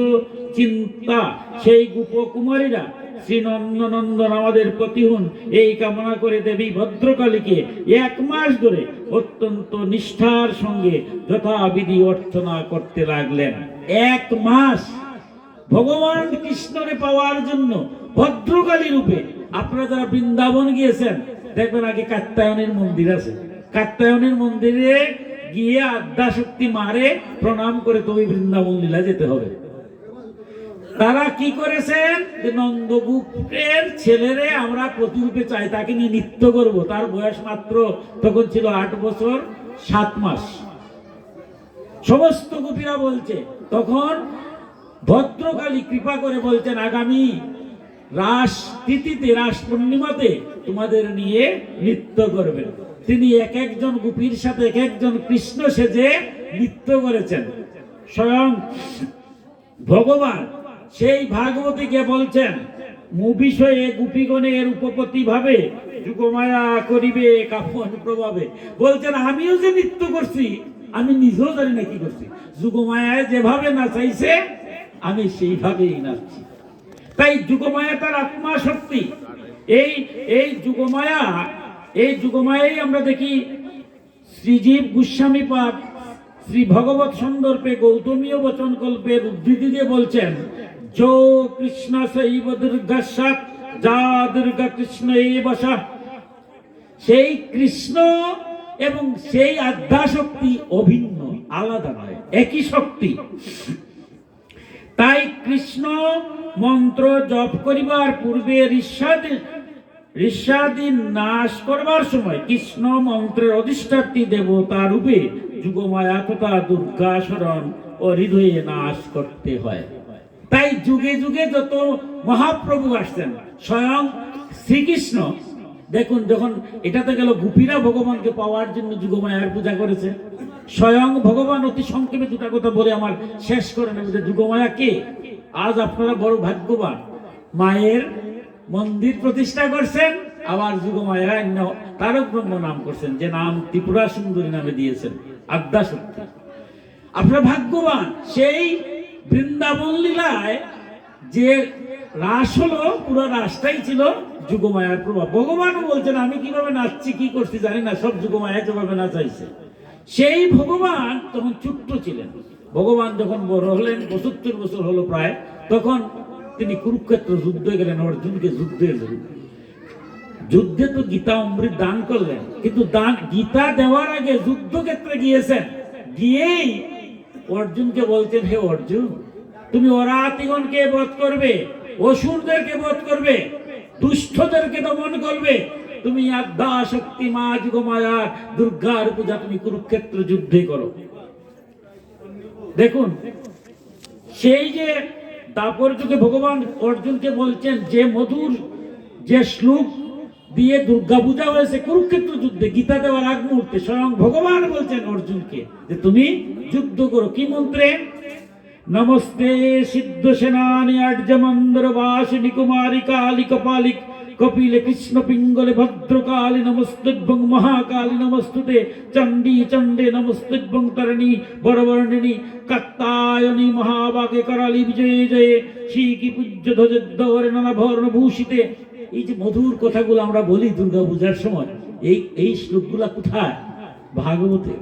চিন্তা সেই গোপকুমারীরা শ্রী নন্দনন্দন আমাদের পতি হন এই কামনা করে দেবী ভদ্রকালীকে 1 মাস ধরে অত্যন্ত নিষ্ঠার সঙ্গে যথাবিধি অর্চনা করতে লাগলেন। 1 মাস ভগবান কৃষ্ণকে পাওয়ার জন্য ভদ্রকালী রূপে। আপনারা যারা বৃন্দাবন গিয়েছেন দেখবেন আগে কাত্যায়নের মন্দির আছে, কাত্যায়নের মন্দিরে গিয়ে আদ্যা শক্তি মারে প্রণাম করে তবে বৃন্দাবন লীলা যেতে হবে। তারা কি করেছেন যে নন্দগোপের ছেলেরে আমরা প্রতিরূপে চাই, তাকে নিয়ে নৃত্য করব। তার বয়স মাত্র তখন ছিল 8 বছর 7 মাস। সমস্ত গোপীরা বলছে, তখন ভদ্রকালী কৃপা করে বলছেন আগামী রাস তিথিতে, রাস পূর্ণিমাতে তোমাদের নিয়ে নৃত্য করবেন। তিনি এক একজন গোপীর সাথে এক একজন কৃষ্ণ সেজে নৃত্য করেছেন। স্বয়ং ভগবান সেই ভাগবতীকে বলছেন মু বিষয়ে গোপীগণের উপপতি ভাবে যুগমায়া করিবে কাপন প্রভাবে। বলছেন আমিও যে নৃত্য করছি আমি নিজেও জানি না কি করছি, যুগমায়া যেভাবে নাচাইছে আমি সেইভাবেই নাচছি। তাই যুগমায়া তার আত্মা শক্তি। এই যুগমায়াই আমরা দেখি শ্রীজীব গোস্বামী পাদ শ্রী ভগবত সন্দর্ভে গৌতমীয় বচন কল্পের উদ্ধৃতি দিয়ে বলছেন যো কৃষ্ণ শৈব দুর্গা সাত যা দুর্গা কৃষ্ণ এই বসা। সেই কৃষ্ণ এবং সেই আদ্যা শক্তি অভিন্ন, আলাদা নয়, একই শক্তি। তাই কৃষ্ণ মন্ত্র জপ করিবার পূর্বে ঋষ্যাদি নাশ করবার সময় কৃষ্ণ মন্ত্রের অধিষ্ঠাত্রী দেবতা রূপে যুগমায়া তথা দুর্গা শরণ ও হৃদয়ে নাশ করতে হয়। তাই যুগে যুগে যত মহাপ্রভু আসছেন, স্বয়ং শ্রীকৃষ্ণ দেখুন যখন এটাতে গেল গোপীরা ভগবানকে পাওয়ার জন্য যুগমায়ার পূজা করেছে। স্বয়ং ভগবান অতি সংক্ষেপে দুটা কথা বলে আমার শেষ করে নেবে যে যুগমায়া কে। আজ আপনারা বড় ভাগ্যবান, মায়ের মন্দির প্রতিষ্ঠা করছেন, আবার যুগমায়া তারক ব্রহ্ম নাম করছেন, যে নাম ত্রিপুরা সুন্দরী নামে দিয়েছেন আদ্যা শক্তি। আপনারা ভাগ্যবান। সেই বৃন্দাবন লীলায় যে রাস হলো, পুরো রাসটাই ছিল যুগমায়ার প্রভাব। ভগবানও বলছেন আমি কিভাবে নাচছি কি করছি জানি না, সব যুগমায়া যেভাবে নাচাইছে। সেই ভগবান তখন ছোট্ট ছিলেন। ভগবান যখন বড় হলেন 75 বছর হলো প্রায়, তখন তিনি কুরুক্ষেত্র যুদ্ধে গেলেন, অর্জুনকে যুদ্ধে তো গীতা অমৃত দান করলেন, কিন্তু গীতা দেওয়ার আগে যুদ্ধক্ষেত্রে গিয়েছেন, গিয়েই অর্জুনকে বলছেন হে অর্জুন তুমি অরাতিগণকে বধ করবে, অসুরদেরকে বধ করবে, দুষ্টদেরকে দমন করবে, তুমি আদ্যা শক্তি মা যুগমায়া দুর্গার পূজা তুমি কুরুক্ষেত্র যুদ্ধে করো। দেখুন সেই যে তারপর যুগে ভগবান অর্জুনকে বলছেন যে মধুর যে শ্লোক দিয়ে দুর্গা পূজা হয়েছে কুরুক্ষেত্র যুদ্ধে, গীতা দেওয়ার আগ মুহূর্তে স্বয়ং ভগবান বলছেন অর্জুনকে যে তুমি যুদ্ধ করো। কি মন্ত্রে? নমস্তে সিদ্ধ সেনানি আর্যমন্দ্র বাসিনী কুমারী কালী কপালিক কপিলে কৃষ্ণ পিঙ্গলে ভদ্রকালী নমস্তুভ্যং মহাকালী নমস্তুতে চণ্ডী চণ্ডে নমস্তুভ্যং তারিণী বরবর্ণিনী কাত্যায়নী মহাবাগে করালী বিজয়ে জয়ে শ্রীকি পূজ্য ধ্বজোদ্ধরে নানা ভর্ণ ভূষিতে। এই যে মধুর কথাগুলো আমরা বলি দুর্গা পূজার সময়, এই শ্লোকগুলা কোথায়? ভাগবতে।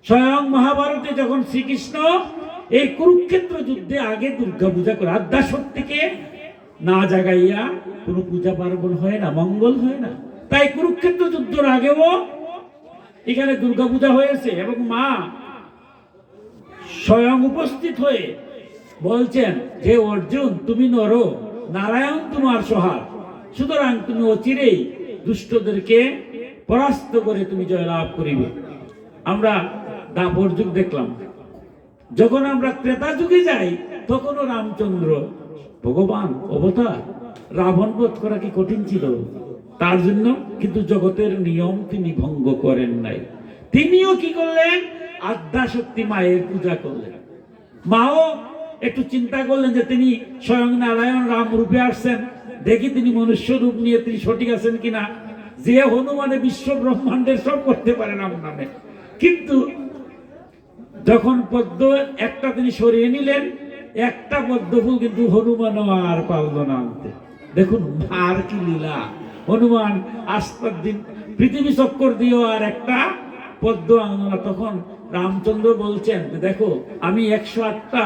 স্বয়ং মহাভারতে যখন শ্রীকৃষ্ণ এই কুরুক্ষেত্র যুদ্ধে আগে দুর্গা পূজা করে আদ্যা শক্তিকে না জাগাইয়া কোনো পূজা পার্বণ হয় না, মঙ্গল হয় না। তাই কুরুক্ষেত্র যুদ্ধের আগেও এখানে দুর্গাপূজা হয়েছে এবং মা স্বয়ং উপস্থিত হয়ে বলছেন যে অর্জুন, তুমি নর, নারায়ণ তোমার সহায়, সুতরাং তুমি অচিরেই দুষ্টদেরকে পরাস্ত করে তুমি জয়লাভ করিবে। আমরা দাপর যুগ দেখলাম, যখন আমরা ত্রেতা যুগে যাই তখনও রামচন্দ্র ভগবান অবতার, রাবণ বধ করা কি কঠিন ছিল? তার জন্য কিন্তু জগতের নিয়ম তিনি ভঙ্গ করেন নাই। তিনিও কি করলেন? আদ্যাশক্তি মায়ের পূজা করলেন। মাও একটু চিন্তা করলেন যে তিনি স্বয়ং নারায়ণ রাম রূপে আসছেন, দেখি তিনি মনুষ্য রূপ নিয়ে তিনি সঠিক আছেন কিনা। যে হনুমানে বিশ্ব ব্রহ্মাণ্ডের সব করতে পারে রাম নামে, কিন্তু যখন পদ্ম একটা তিনি সরিয়ে নিলেন, একটা পদ্ম ফুল কিন্তু হনুমানও আর পারল না আনতে। দেখুন আর কি লীলা! হনুমান আস্তার দিন পৃথিবী চক্কর দিয়েও আর একটা পদ্ম আনল না। তখন রামচন্দ্র বলছেন, দেখো আমি 108টা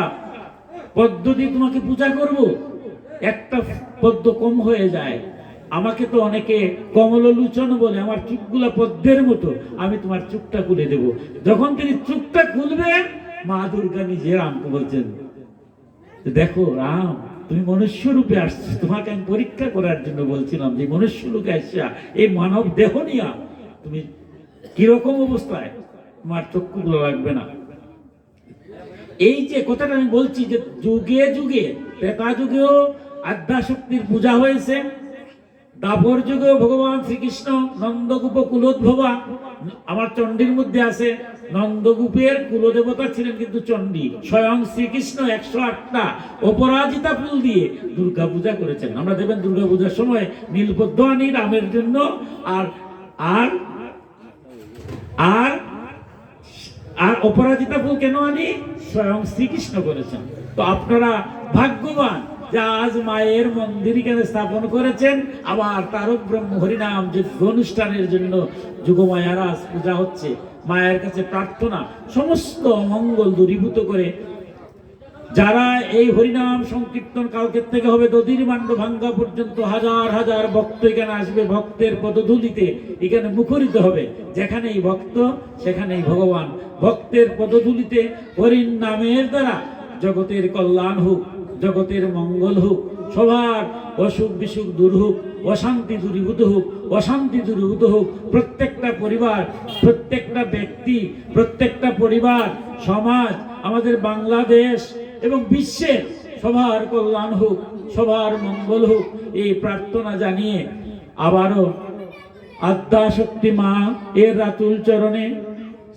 পদ্ম দিয়ে তোমাকে পূজা করব, একটা পদ্ম কম হয়ে যায়। আমাকে তো অনেকে কমললোচন বলে, আমার চুপগুলা পদ্মের মতো, আমি তোমার চুপটা খুলে দেব। যখন তিনি চুপটা খুলবেন, মা দুর্গা নিজে রামকে বলছেন, দেখো রাম, তুমি মনুষ্য রূপে আসছো, তোমাকে আমি পরীক্ষা করার জন্য বলছিলাম যে মনুষ্য রূপে আসা এই মানব দেহ নিয়া তুমি কিরকম অবস্থায়, তোমার চক্ষুগুলো লাগবে না। এই যে কথাটা আমি বলছি যে যুগে যুগে, ত্রেতা যুগেও আদ্যাশক্তির পূজা হয়েছে, দাপর যুগেও ভগবান শ্রীকৃষ্ণ নন্দগোপ কুলোদ্ভবা, আমার চণ্ডীর মধ্যে আছে নন্দগোপের কুলদেবতা ছিলেন কিন্তু চণ্ডী। স্বয়ং শ্রীকৃষ্ণ 108টা অপরাজিতা ফুল দিয়ে দুর্গা পূজা করেছেন। আমরা দেখবেন দুর্গা পূজার সময় নীলপদ্ম আনি রামের জন্য, আর আর আর আর অপরাজিতা ফুল কেন আনি? স্বয়ং শ্রীকৃষ্ণ করেছেন। তো আপনারা ভাগ্যবান যে আজ মায়ের মন্দির এখানে স্থাপন করেছেন, আবার তারক ব্রহ্ম হরিনাম যজ্ঞ অনুষ্ঠানের জন্য যুগমায়ার আজ পূজা হচ্ছে। মায়ের কাছে প্রার্থনা সমস্ত অমঙ্গল দূরীভূত করে যারা এই হরিনাম সংকীর্তন কালকে থেকে হবে দধির মান্ড ভাঙ্গা পর্যন্ত হাজার হাজার ভক্ত এখানে আসবে, ভক্তের পদধূলিতে এখানে মুখরিত হবে। যেখানেই ভক্ত সেখানেই ভগবান। ভক্তের পদধূলিতে হরির নামের দ্বারা জগতের কল্যাণ হোক, জগতের মঙ্গল হোক, সবার অসুখ বিসুখ দূর হোক, অশান্তি দূরীভূত হোক, অশান্তি দূরীভূত হোক। প্রত্যেকটা পরিবার, প্রত্যেকটা ব্যক্তি, প্রত্যেকটা পরিবার, সমাজ, আমাদের বাংলাদেশ এবং বিশ্বের সবার কল্যাণ হোক, সবার মঙ্গল হোক, এই প্রার্থনা জানিয়ে আবারও আদ্যাশক্তি মা এর রাতুল চরণে,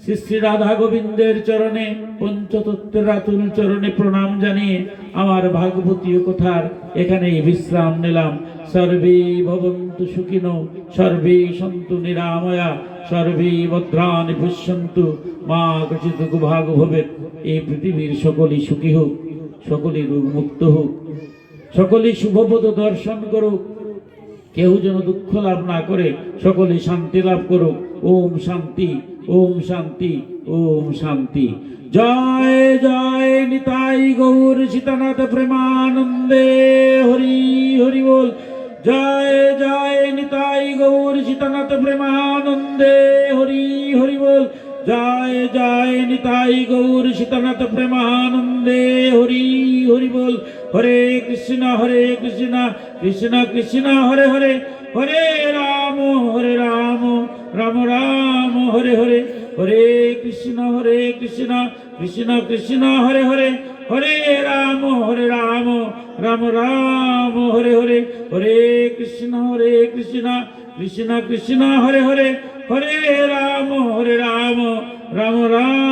শ্রী শ্রী রাধা গোবিন্দের চরণে, পঞ্চতত্ত্বের রাতুল চরণে প্রণাম জানিয়ে আমার ভাগবতীয় কথার এখানেই বিশ্রাম নিলাম। সর্বে ভবন্তু সুখিনো, সর্বে সন্তু নিরাময়া, সর্বে ভদ্রাণি পশ্যন্তু, মা কচিৎ দুঃখভাগ ভবেৎ। এই পৃথিবীর সকলেই সুখী হোক, সকলেই রোগ মুক্ত হোক, সকলেই শুভপদ দর্শন করুক, কেউ যেন দুঃখ লাভ না করে, সকলে শান্তি লাভ করুক। ওম শান্তি, ওম শান্তি, ওম শান্তি। জয় জয় নিতাই গৌর সীতানাথ প্রেমানন্দে, হরি হরি বল। জয় জয় নিতাই গৌর সীতানাথ প্রেমানন্দে, হরি হরি বল। জয় জয় নিতাই গৌর সীতানাথ প্রেমানন্দে, হরি হরি বল। হরে কৃষ্ণ কৃষ্ণ কৃষ্ণ হরে হরে, হরে রাম রাম রাম হরে হরে, হরে কৃষ্ণ কৃষ্ণ কৃষ্ণ হরে হরে, হরে রাম রাম রাম হরে হরে, হরে কৃষ্ণ কৃষ্ণ কৃষ্ণ হরে হরে, হরে রাম রাম রাম